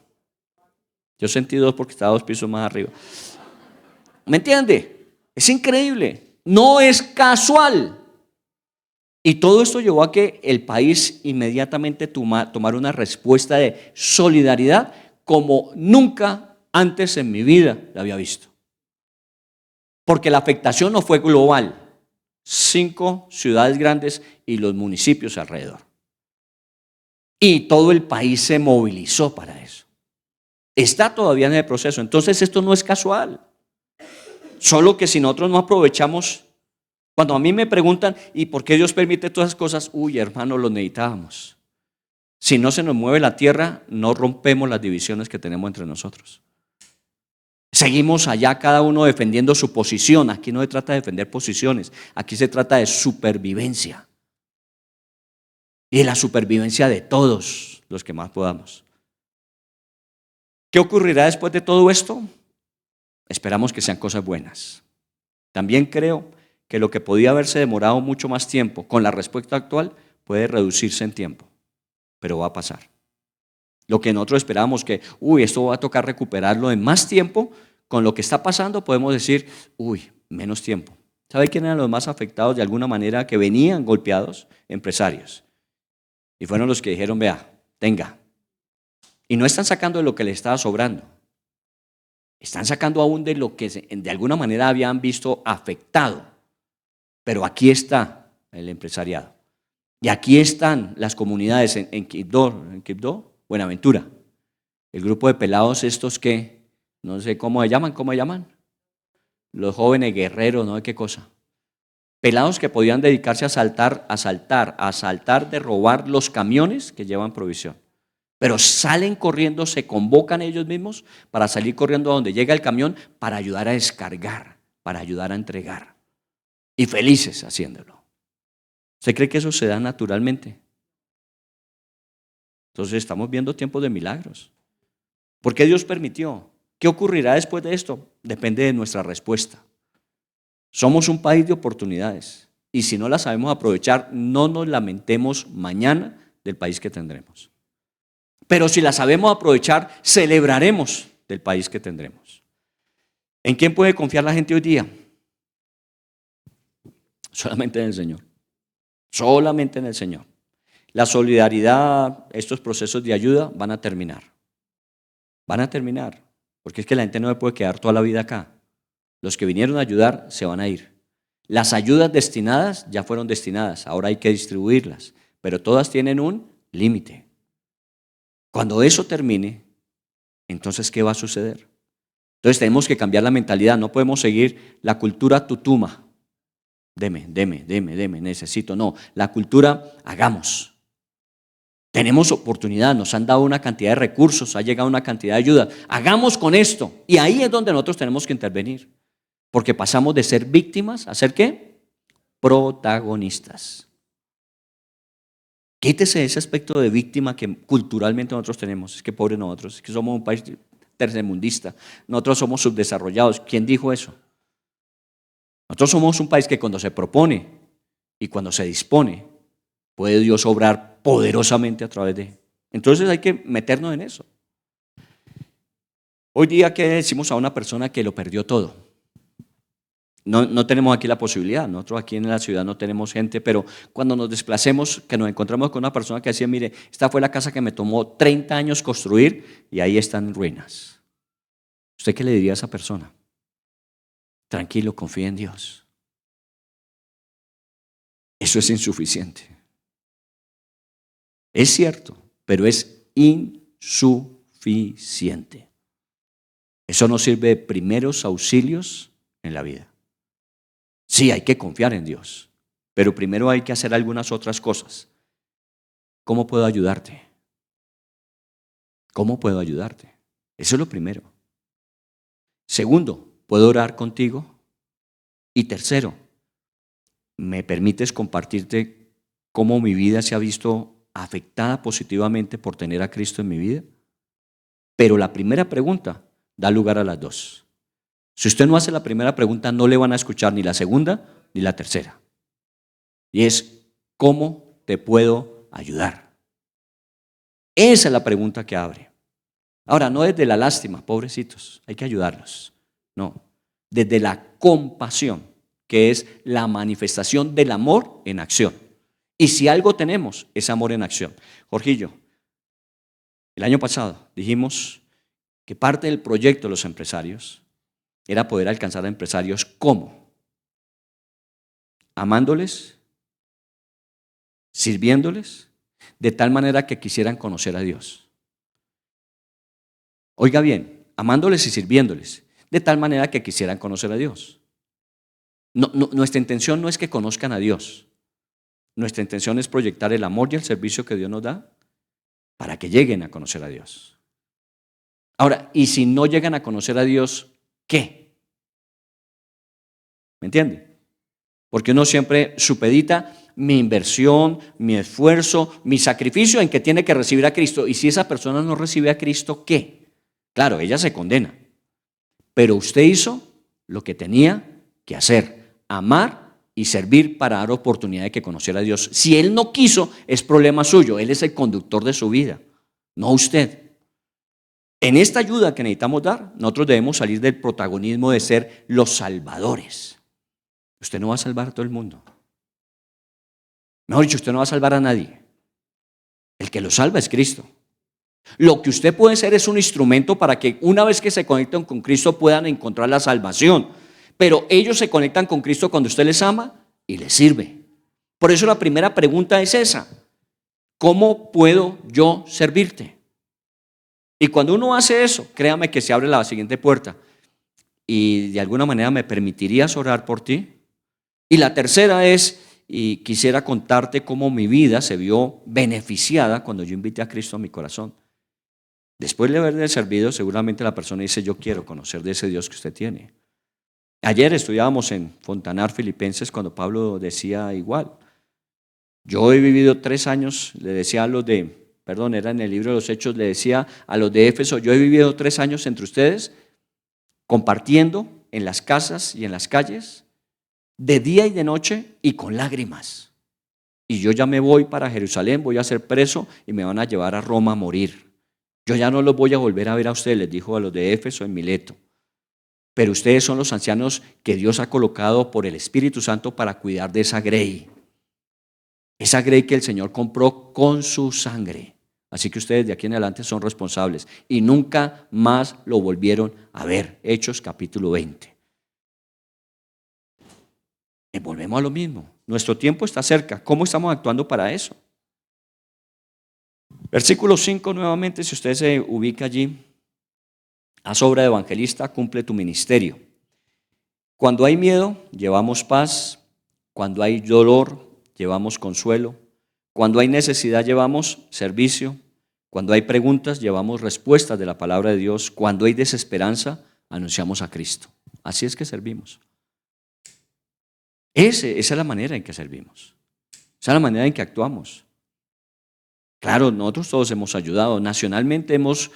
Yo sentí 2 porque estaba 2 pisos más arriba. ¿Me entiende? Es increíble. No es casual. Y todo esto llevó a que el país inmediatamente tomara una respuesta de solidaridad como nunca antes en mi vida la había visto. Porque la afectación no fue global. 5 ciudades grandes y los municipios alrededor. Y todo el país se movilizó para eso. Está todavía en el proceso. Entonces esto no es casual. Solo que si nosotros no aprovechamos, cuando a mí me preguntan, ¿y por qué Dios permite todas esas cosas? Uy, hermano, lo necesitábamos. Si no se nos mueve la tierra, no rompemos las divisiones que tenemos entre nosotros. Seguimos allá cada uno defendiendo su posición. Aquí no se trata de defender posiciones, aquí se trata de supervivencia. Y de la supervivencia de todos los que más podamos. ¿Qué ocurrirá después de todo esto? Esperamos que sean cosas buenas. También creo que lo que podía haberse demorado mucho más tiempo con la respuesta actual puede reducirse en tiempo, pero va a pasar. Lo que nosotros esperábamos que, esto va a tocar recuperarlo en más tiempo, con lo que está pasando podemos decir, menos tiempo. ¿Sabe quién eran los más afectados de alguna manera que venían golpeados? Empresarios. Y fueron los que dijeron, vea, tenga. Y no están sacando de lo que les estaba sobrando. Están sacando aún de lo que de alguna manera habían visto afectado. Pero aquí está el empresariado. Y aquí están las comunidades en Quibdó, Buenaventura. El grupo de pelados estos que, no sé cómo se llaman. Los jóvenes guerreros, no sé qué cosa. Pelados que podían dedicarse a asaltar, de robar los camiones que llevan provisión. Pero salen corriendo, se convocan ellos mismos para salir corriendo a donde llega el camión para ayudar a descargar, para ayudar a entregar. Y felices haciéndolo. ¿Usted cree que eso se da naturalmente? Entonces estamos viendo tiempos de milagros. ¿Por qué Dios permitió? ¿Qué ocurrirá después de esto? Depende de nuestra respuesta. Somos un país de oportunidades. Y si no las sabemos aprovechar, no nos lamentemos mañana del país que tendremos. Pero si la sabemos aprovechar, celebraremos del país que tendremos. ¿En quién puede confiar la gente hoy día? Solamente en el Señor. Solamente en el Señor. La solidaridad, estos procesos de ayuda van a terminar. Van a terminar. Porque es que la gente no se puede quedar toda la vida acá. Los que vinieron a ayudar se van a ir. Las ayudas destinadas ya fueron destinadas. Ahora hay que distribuirlas. Pero todas tienen un límite. Cuando eso termine, entonces, ¿qué va a suceder? Entonces tenemos que cambiar la mentalidad. No podemos seguir la cultura tutuma. Deme, necesito. No, la cultura, hagamos. Tenemos oportunidad, nos han dado una cantidad de recursos, ha llegado una cantidad de ayuda. Hagamos con esto. Y ahí es donde nosotros tenemos que intervenir. Porque pasamos de ser víctimas a ser ¿qué? Protagonistas. Quítese ese aspecto de víctima que culturalmente nosotros tenemos. Es que pobre nosotros, es que somos un país tercermundista, nosotros somos subdesarrollados. ¿Quién dijo eso? Nosotros somos un país que cuando se propone y cuando se dispone, puede Dios obrar poderosamente a través de. Entonces hay que meternos en eso. Hoy día, ¿qué decimos a una persona que lo perdió todo? No tenemos aquí la posibilidad, nosotros aquí en la ciudad no tenemos gente, pero cuando nos desplacemos, que nos encontramos con una persona que decía, mire, esta fue la casa que me tomó 30 años construir y ahí están en ruinas. ¿Usted qué le diría a esa persona? Tranquilo, confía en Dios. Eso es insuficiente. Es cierto, pero es insuficiente. Eso no sirve de primeros auxilios en la vida. Sí, hay que confiar en Dios, pero primero hay que hacer algunas otras cosas. ¿Cómo puedo ayudarte? ¿Cómo puedo ayudarte? Eso es lo primero. Segundo, ¿puedo orar contigo? Y tercero, ¿me permites compartirte cómo mi vida se ha visto afectada positivamente por tener a Cristo en mi vida? Pero la primera pregunta da lugar a las dos. Si usted no hace la primera pregunta, no le van a escuchar ni la segunda ni la tercera. Y es, ¿cómo te puedo ayudar? Esa es la pregunta que abre. Ahora, no desde la lástima, pobrecitos, hay que ayudarlos. No, desde la compasión, que es la manifestación del amor en acción. Y si algo tenemos, es amor en acción. Jorgillo, el año pasado dijimos que parte del proyecto de los empresarios era poder alcanzar a empresarios ¿cómo? Amándoles, sirviéndoles, de tal manera que quisieran conocer a Dios. Oiga bien, amándoles y sirviéndoles, de tal manera que quisieran conocer a Dios. Nuestra intención no es que conozcan a Dios. Nuestra intención es proyectar el amor y el servicio que Dios nos da para que lleguen a conocer a Dios. Ahora, ¿y si no llegan a conocer a Dios, qué? ¿Me entiende? Porque uno siempre supedita mi inversión, mi esfuerzo, mi sacrificio en que tiene que recibir a Cristo. Y si esa persona no recibe a Cristo, ¿qué? Claro, ella se condena. Pero usted hizo lo que tenía que hacer, amar y servir para dar oportunidad de que conociera a Dios. Si él no quiso, es problema suyo. Él es el conductor de su vida, no usted. En esta ayuda que necesitamos dar, nosotros debemos salir del protagonismo de ser los salvadores. Usted no va a salvar a todo el mundo. Mejor dicho, usted no va a salvar a nadie. El que lo salva es Cristo. Lo que usted puede ser es un instrumento para que una vez que se conecten con Cristo puedan encontrar la salvación. Pero ellos se conectan con Cristo cuando usted les ama y les sirve. Por eso la primera pregunta es esa. ¿Cómo puedo yo servirte? Y cuando uno hace eso, créame que se abre la siguiente puerta. Y de alguna manera me permitirías orar por ti. Y la tercera es, y quisiera contarte cómo mi vida se vio beneficiada cuando yo invité a Cristo a mi corazón. Después de haberle servido, seguramente la persona dice, yo quiero conocer de ese Dios que usted tiene. Ayer estudiábamos en Fontanar, Filipenses, cuando Pablo decía igual. Yo he vivido 3 años, le decía a los era en el libro de los Hechos, le decía a los de Éfeso, yo he vivido 3 años entre ustedes, compartiendo en las casas y en las calles, de día y de noche y con lágrimas. Y yo ya me voy para Jerusalén, voy a ser preso y me van a llevar a Roma a morir. Yo ya no los voy a volver a ver a ustedes, les dijo a los de Éfeso en Mileto. Pero ustedes son los ancianos que Dios ha colocado por el Espíritu Santo para cuidar de esa grey. Esa grey que el Señor compró con su sangre. Así que ustedes de aquí en adelante son responsables. Y nunca más lo volvieron a ver. Hechos capítulo 20. Volvemos a lo mismo. Nuestro tiempo está cerca. ¿Cómo estamos actuando para eso? Versículo 5 nuevamente, si usted se ubica allí. Haz obra de evangelista, cumple tu ministerio. Cuando hay miedo, llevamos paz. Cuando hay dolor, llevamos consuelo. Cuando hay necesidad, llevamos servicio. Cuando hay preguntas, llevamos respuestas de la palabra de Dios. Cuando hay desesperanza, anunciamos a Cristo. Así es que servimos. Esa es la manera en que servimos. Esa es la manera en que actuamos. Claro, nosotros todos hemos ayudado. Nacionalmente hemos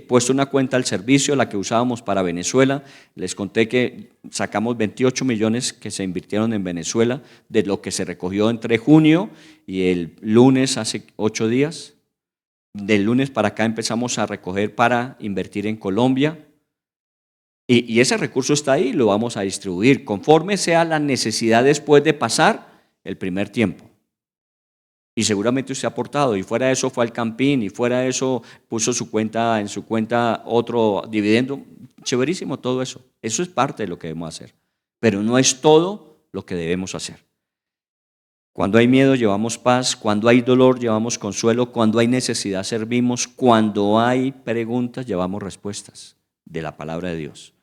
puesto una cuenta al servicio, la que usábamos para Venezuela. Les conté que sacamos 28 millones que se invirtieron en Venezuela de lo que se recogió entre junio y el lunes, hace 8 días. Del lunes para acá empezamos a recoger para invertir en Colombia. Y ese recurso está ahí, lo vamos a distribuir conforme sea la necesidad después de pasar el primer tiempo. Y seguramente usted ha aportado, y fuera de eso fue al Campín, y fuera de eso puso en su cuenta otro dividendo. Chéverísimo todo eso. Eso es parte de lo que debemos hacer. Pero no es todo lo que debemos hacer. Cuando hay miedo llevamos paz, cuando hay dolor llevamos consuelo, cuando hay necesidad servimos, cuando hay preguntas llevamos respuestas de la palabra de Dios.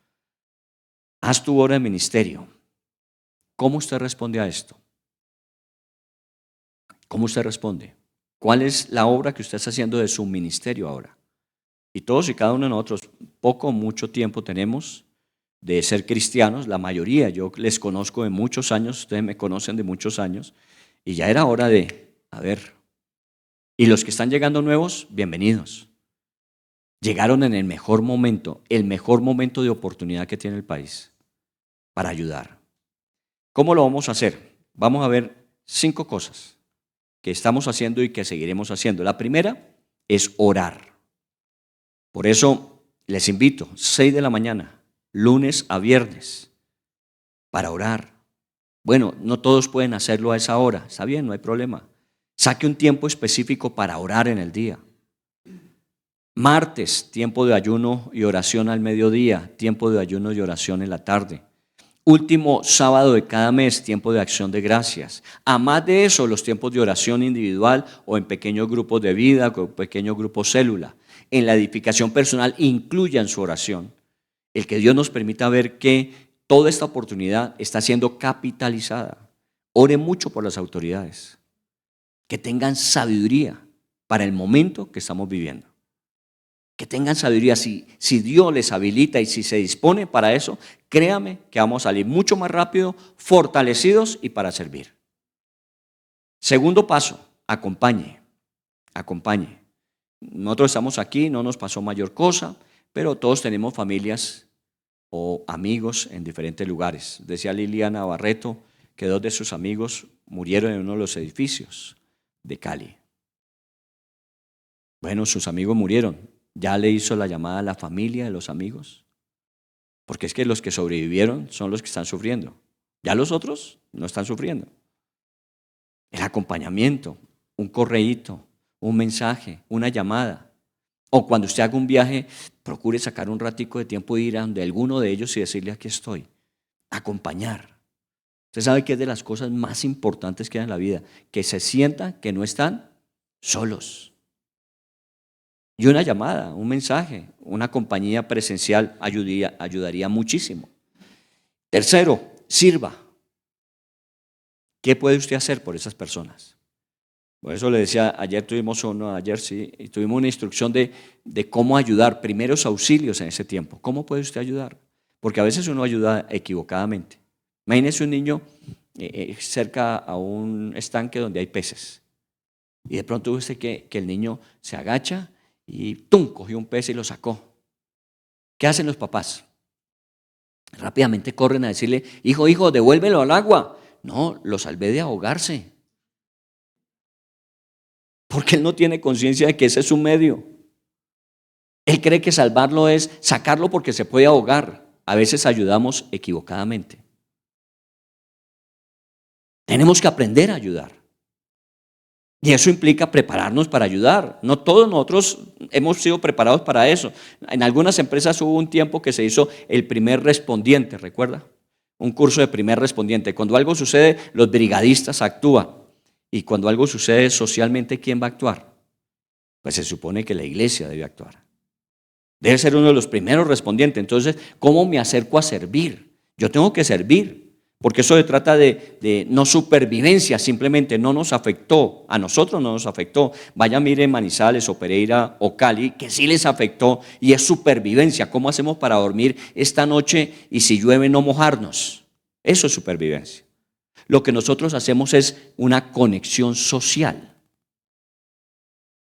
Haz tu obra de ministerio. ¿Cómo usted responde a esto? ¿Cómo usted responde? ¿Cuál es la obra que usted está haciendo de su ministerio ahora? Y todos y cada uno de nosotros, poco o mucho tiempo tenemos de ser cristianos, la mayoría, yo les conozco de muchos años, ustedes me conocen de muchos años, y ya era hora de, y los que están llegando nuevos, bienvenidos. Llegaron en el mejor momento de oportunidad que tiene el país para ayudar. ¿Cómo lo vamos a hacer? Vamos a ver 5 cosas que estamos haciendo y que seguiremos haciendo. La primera es orar. Por eso les invito, 6 de la mañana, lunes a viernes, para orar. Bueno, no todos pueden hacerlo a esa hora, está bien, no hay problema. Saque un tiempo específico para orar en el día. Martes, tiempo de ayuno y oración al mediodía, tiempo de ayuno y oración en la tarde. Último sábado de cada mes, tiempo de acción de gracias. A más de eso, los tiempos de oración individual o en pequeños grupos de vida, o pequeños grupos célula. En la edificación personal, incluyan su oración. El que Dios nos permita ver que toda esta oportunidad está siendo capitalizada. Ore mucho por las autoridades. Que tengan sabiduría para el momento que estamos viviendo. Que tengan sabiduría, si Dios les habilita y si se dispone para eso, créame que vamos a salir mucho más rápido, fortalecidos y para servir. Segundo paso, acompañe. Nosotros estamos aquí, no nos pasó mayor cosa, pero todos tenemos familias o amigos en diferentes lugares. Decía Liliana Barreto que 2 de sus amigos murieron en uno de los edificios de Cali. Bueno, sus amigos murieron. ¿Ya le hizo la llamada a la familia de los amigos? Porque es que los que sobrevivieron son los que están sufriendo. Ya los otros no están sufriendo. El acompañamiento, un correíto, un mensaje, una llamada. O cuando usted haga un viaje, procure sacar un ratico de tiempo e ir a donde alguno de ellos y decirle: aquí estoy. Acompañar. Usted sabe que es de las cosas más importantes que hay en la vida, que se sientan que no están solos. Y una llamada, un mensaje, una compañía presencial ayudaría muchísimo. Tercero, sirva. ¿Qué puede usted hacer por esas personas? Por eso le decía, tuvimos una instrucción de cómo ayudar, primeros auxilios en ese tiempo. ¿Cómo puede usted ayudar? Porque a veces uno ayuda equivocadamente. Imagínese un niño cerca a un estanque donde hay peces. Y de pronto usted que el niño se agacha y cogió un pez y lo sacó. ¿Qué hacen los papás? Rápidamente corren a decirle: hijo, devuélvelo al agua. No, lo salvé de ahogarse. Porque él no tiene conciencia de que ese es su medio. Él cree que salvarlo es sacarlo porque se puede ahogar. A veces ayudamos equivocadamente. Tenemos que aprender a ayudar. Y eso implica prepararnos para ayudar. No todos nosotros hemos sido preparados para eso. En algunas empresas hubo un tiempo que se hizo el primer respondiente, ¿recuerda? Un curso de primer respondiente. Cuando algo sucede, los brigadistas actúan. Y cuando algo sucede socialmente, ¿quién va a actuar? Pues se supone que la iglesia debe actuar. Debe ser uno de los primeros respondientes. Entonces, ¿cómo me acerco a servir? Yo tengo que servir. Porque eso se trata de no supervivencia, simplemente no nos afectó, a nosotros no nos afectó. Vaya, mire Manizales o Pereira o Cali, que sí les afectó y es supervivencia. ¿Cómo hacemos para dormir esta noche y si llueve no mojarnos? Eso es supervivencia. Lo que nosotros hacemos es una conexión social.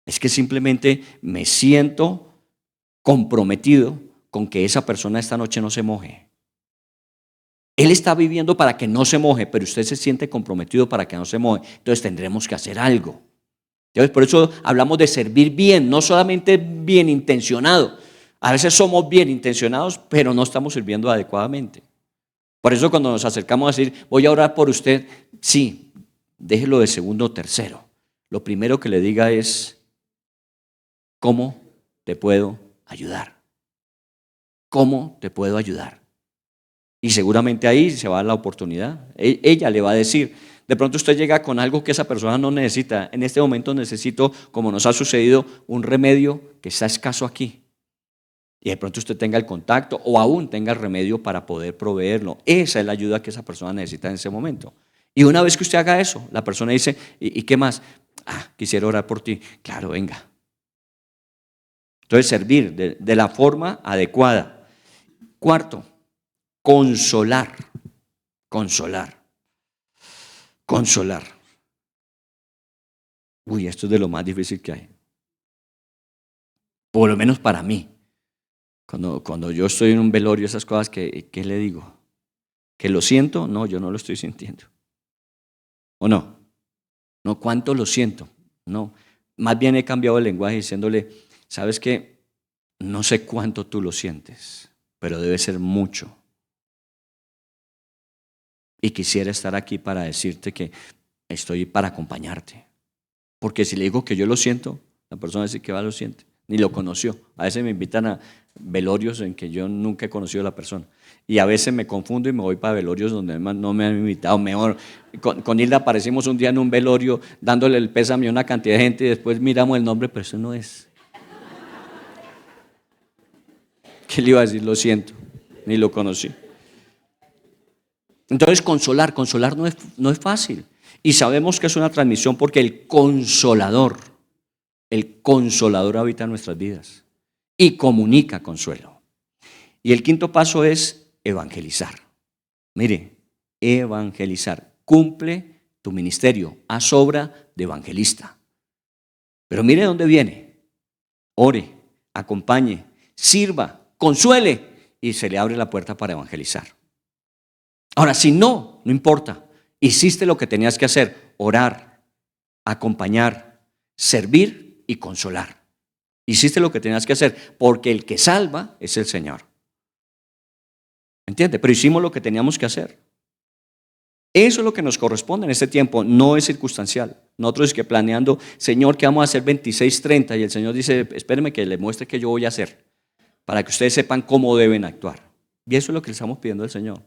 Es que simplemente me siento comprometido con que esa persona esta noche no se moje. Él está viviendo para que no se moje, pero usted se siente comprometido para que no se moje. Entonces tendremos que hacer algo. Entonces, por eso hablamos de servir bien, no solamente bien intencionado. A veces somos bien intencionados, pero no estamos sirviendo adecuadamente. Por eso cuando nos acercamos a decir, voy a orar por usted, sí, déjelo de segundo o tercero. Lo primero que le diga es, ¿cómo te puedo ayudar? ¿Cómo te puedo ayudar? Y seguramente ahí se va a la oportunidad. Ella le va a decir, de pronto usted llega con algo que esa persona no necesita. En este momento necesito, como nos ha sucedido, un remedio que está escaso aquí. Y de pronto usted tenga el contacto o aún tenga el remedio para poder proveerlo. Esa es la ayuda que esa persona necesita en ese momento. Y una vez que usted haga eso, la persona dice, ¿y qué más? Quisiera orar por ti. Claro, venga. Entonces servir de la forma adecuada. Cuarto, consolar. Uy, esto es de lo más difícil que hay. Por lo menos para mí. Cuando yo estoy en un velorio, esas cosas, ¿qué le digo? ¿Que lo siento? No, yo no lo estoy sintiendo. ¿O no? No, ¿cuánto lo siento? No. Más bien he cambiado el lenguaje diciéndole, ¿sabes qué? No sé cuánto tú lo sientes, pero debe ser mucho. Y quisiera estar aquí para decirte que estoy para acompañarte. Porque si le digo que yo lo siento, la persona dice que lo siente. Ni lo conoció. A veces me invitan a velorios en que yo nunca he conocido a la persona. Y a veces me confundo y me voy para velorios donde no me han invitado. Mejor, con Hilda aparecimos un día en un velorio dándole el pésame a una cantidad de gente y después miramos el nombre, pero eso no es. ¿Qué le iba a decir? Lo siento. Ni lo conocí. Entonces consolar no es fácil. Y sabemos que es una transmisión porque el consolador habita en nuestras vidas y comunica consuelo. Y el quinto paso es evangelizar. Mire, evangelizar. Cumple tu ministerio, haz obra de evangelista. Pero mire dónde viene. Ore, acompañe, sirva, consuele y se le abre la puerta para evangelizar. Ahora, si no importa. Hiciste lo que tenías que hacer, orar, acompañar, servir y consolar. Hiciste lo que tenías que hacer, porque el que salva es el Señor. ¿Entiende? Pero hicimos lo que teníamos que hacer. Eso es lo que nos corresponde en este tiempo, no es circunstancial. Nosotros es que planeando, Señor, ¿qué vamos a hacer 26:30? Y el Señor dice, espéreme que le muestre qué yo voy a hacer, para que ustedes sepan cómo deben actuar. Y eso es lo que le estamos pidiendo al Señor.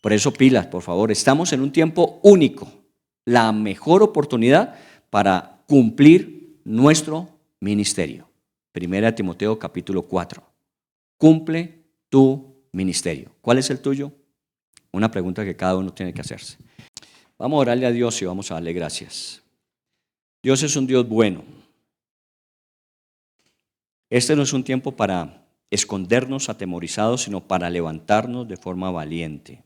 Por eso pilas, por favor. Estamos en un tiempo único, la mejor oportunidad para cumplir nuestro ministerio. 1 Timoteo capítulo 4. Cumple tu ministerio. ¿Cuál es el tuyo? Una pregunta que cada uno tiene que hacerse. Vamos a orarle a Dios y vamos a darle gracias. Dios es un Dios bueno. Este no es un tiempo para escondernos atemorizados, sino para levantarnos de forma valiente.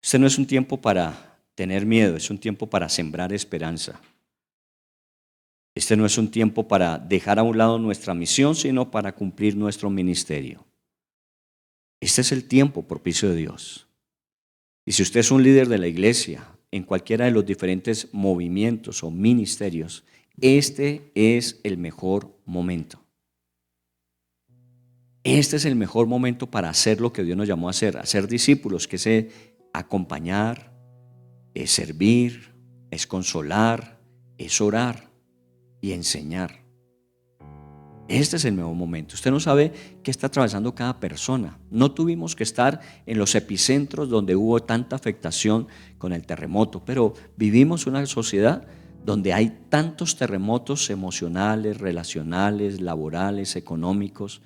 Este no es un tiempo para tener miedo, es un tiempo para sembrar esperanza. Este no es un tiempo para dejar a un lado nuestra misión, sino para cumplir nuestro ministerio. Este es el tiempo propicio de Dios. Y si usted es un líder de la iglesia, en cualquiera de los diferentes movimientos o ministerios, este es el mejor momento. Este es el mejor momento para hacer lo que Dios nos llamó a hacer discípulos, que es acompañar, es servir, es consolar, es orar y enseñar. Este es el nuevo momento. Usted no sabe qué está atravesando cada persona. No tuvimos que estar en los epicentros donde hubo tanta afectación con el terremoto, pero vivimos una sociedad donde hay tantos terremotos emocionales, relacionales, laborales, económicos,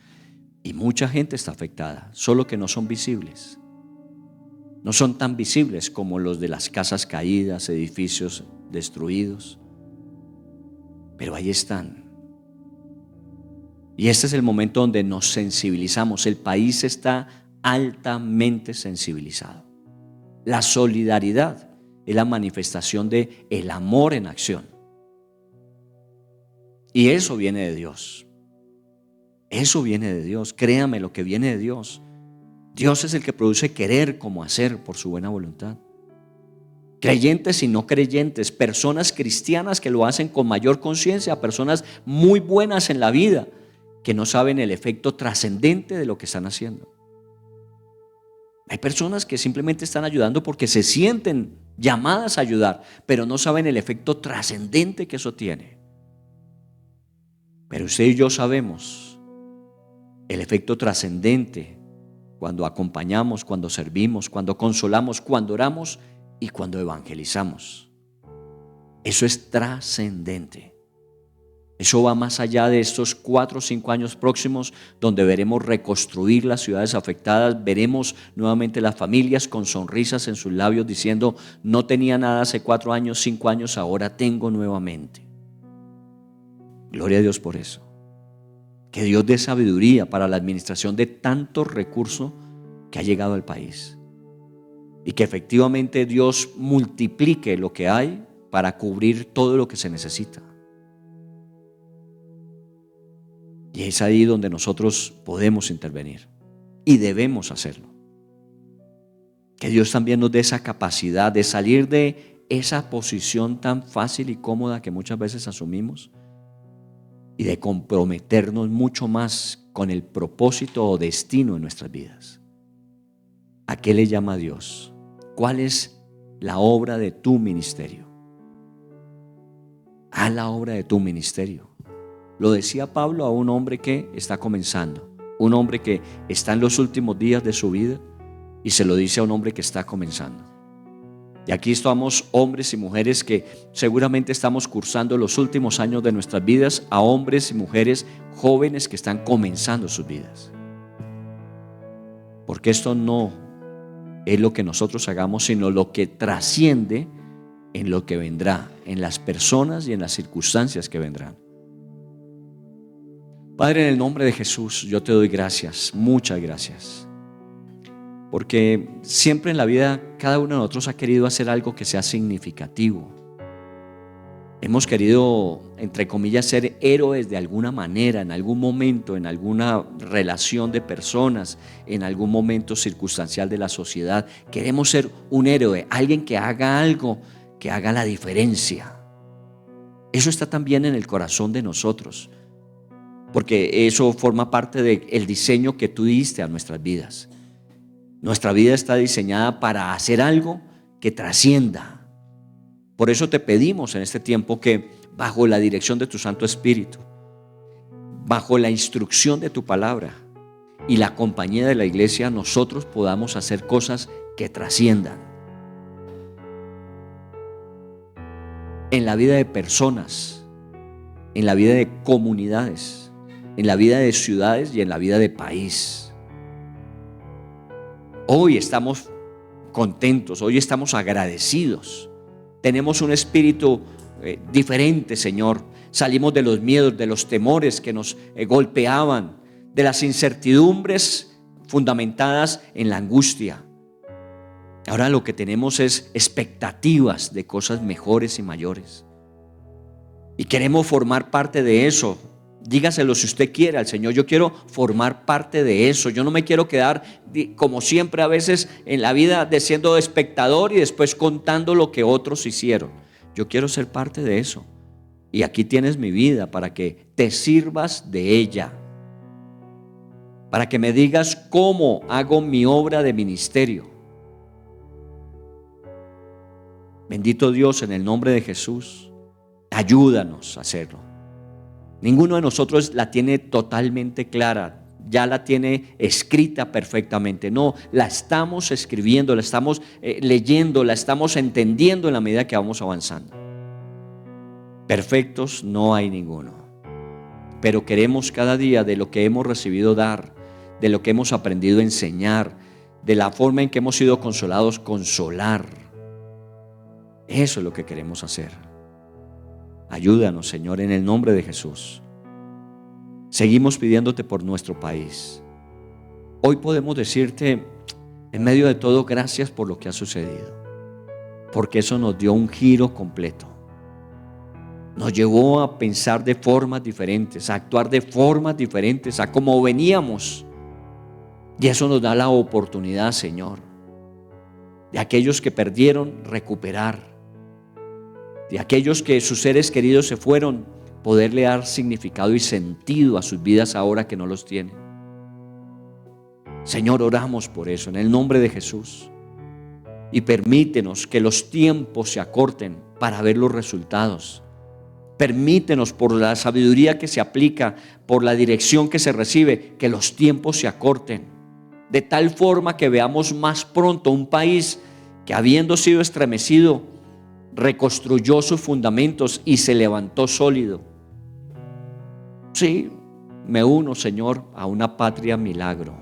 y mucha gente está afectada, solo que no son visibles. No son tan visibles como los de las casas caídas, edificios destruidos, pero ahí están. Y este es el momento donde nos sensibilizamos. El país está altamente sensibilizado. La solidaridad es la manifestación de el amor en acción. Y eso viene de Dios. Eso viene de Dios. Créame, lo que viene de Dios. Dios es el que produce querer como hacer por su buena voluntad. Creyentes y no creyentes, personas cristianas que lo hacen con mayor conciencia, personas muy buenas en la vida que no saben el efecto trascendente de lo que están haciendo. Hay personas que simplemente están ayudando porque se sienten llamadas a ayudar, pero no saben el efecto trascendente que eso tiene. Pero usted y yo sabemos el efecto trascendente cuando acompañamos, cuando servimos, cuando consolamos, cuando oramos y cuando evangelizamos. Eso es trascendente. Eso va más allá de estos 4 o 5 años próximos, donde veremos reconstruir las ciudades afectadas, veremos nuevamente las familias con sonrisas en sus labios diciendo: no tenía nada hace 4 años, 5 años, ahora tengo nuevamente. Gloria a Dios por eso. Que Dios dé sabiduría para la administración de tantos recursos que ha llegado al país. Y que efectivamente Dios multiplique lo que hay para cubrir todo lo que se necesita. Y es ahí donde nosotros podemos intervenir y debemos hacerlo. Que Dios también nos dé esa capacidad de salir de esa posición tan fácil y cómoda que muchas veces asumimos y de comprometernos mucho más con el propósito o destino en nuestras vidas. ¿A qué le llama Dios? ¿Cuál es la obra de tu ministerio? Haz la obra de tu ministerio. Lo decía Pablo a un hombre que está comenzando, un hombre que está en los últimos días de su vida, y se lo dice a un hombre que está comenzando. Y aquí estamos hombres y mujeres que seguramente estamos cursando los últimos años de nuestras vidas, a hombres y mujeres jóvenes que están comenzando sus vidas. Porque esto no es lo que nosotros hagamos, sino lo que trasciende en lo que vendrá, en las personas y en las circunstancias que vendrán. Padre, en el nombre de Jesús, yo te doy gracias, muchas gracias. Porque siempre en la vida cada uno de nosotros ha querido hacer algo que sea significativo. Hemos querido, entre comillas, ser héroes de alguna manera, en algún momento, en alguna relación de personas, en algún momento circunstancial de la sociedad. Queremos ser un héroe, alguien que haga algo, que haga la diferencia. Eso está también en el corazón de nosotros, porque eso forma parte del diseño que tú diste a nuestras vidas. Nuestra vida está diseñada para hacer algo que trascienda. Por eso te pedimos en este tiempo que, bajo la dirección de tu Santo Espíritu, bajo la instrucción de tu palabra y la compañía de la iglesia, nosotros podamos hacer cosas que trasciendan en la vida de personas, en la vida de comunidades, en la vida de ciudades y en la vida de país. Hoy estamos contentos, hoy estamos agradecidos. Tenemos un espíritu diferente, Señor. Salimos de los miedos, de los temores que nos golpeaban, de las incertidumbres fundamentadas en la angustia. Ahora lo que tenemos es expectativas de cosas mejores y mayores. Y queremos formar parte de eso. Dígaselo si usted quiere al Señor: yo quiero formar parte de eso. Yo no me quiero quedar como siempre a veces en la vida de siendo espectador y después contando lo que otros hicieron. Yo quiero ser parte de eso. Y aquí tienes mi vida para que te sirvas de ella, para que me digas cómo hago mi obra de ministerio. Bendito Dios, en el nombre de Jesús, ayúdanos a hacerlo. Ninguno de nosotros la tiene totalmente clara, ya la tiene escrita perfectamente. No, la estamos escribiendo, la estamos leyendo, la estamos entendiendo en la medida que vamos avanzando. Perfectos no hay ninguno, pero queremos cada día de lo que hemos recibido dar, de lo que hemos aprendido a enseñar, de la forma en que hemos sido consolados, consolar. Eso es lo que queremos hacer. Ayúdanos, Señor, en el nombre de Jesús. Seguimos pidiéndote por nuestro país. Hoy podemos decirte, en medio de todo, gracias por lo que ha sucedido, porque eso nos dio un giro completo. Nos llevó a pensar de formas diferentes, a actuar de formas diferentes, a cómo veníamos. Y eso nos da la oportunidad, Señor, de aquellos que perdieron, recuperar. De aquellos que sus seres queridos se fueron, poderle dar significado y sentido a sus vidas ahora que no los tienen. Señor, oramos por eso en el nombre de Jesús. Y permítenos que los tiempos se acorten para ver los resultados. Permítenos, por la sabiduría que se aplica, por la dirección que se recibe, que los tiempos se acorten, de tal forma que veamos más pronto un país que, habiendo sido estremecido, reconstruyó sus fundamentos y se levantó sólido. Sí, me uno, Señor, a una patria milagro,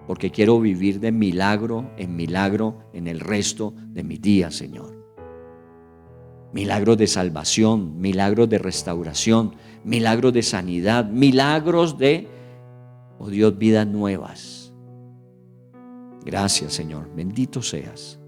porque quiero vivir de milagro en el resto de mis días, Señor. Milagros de salvación, milagros de restauración, milagros de sanidad, milagros de, oh Dios, vidas nuevas. Gracias, Señor. Bendito seas.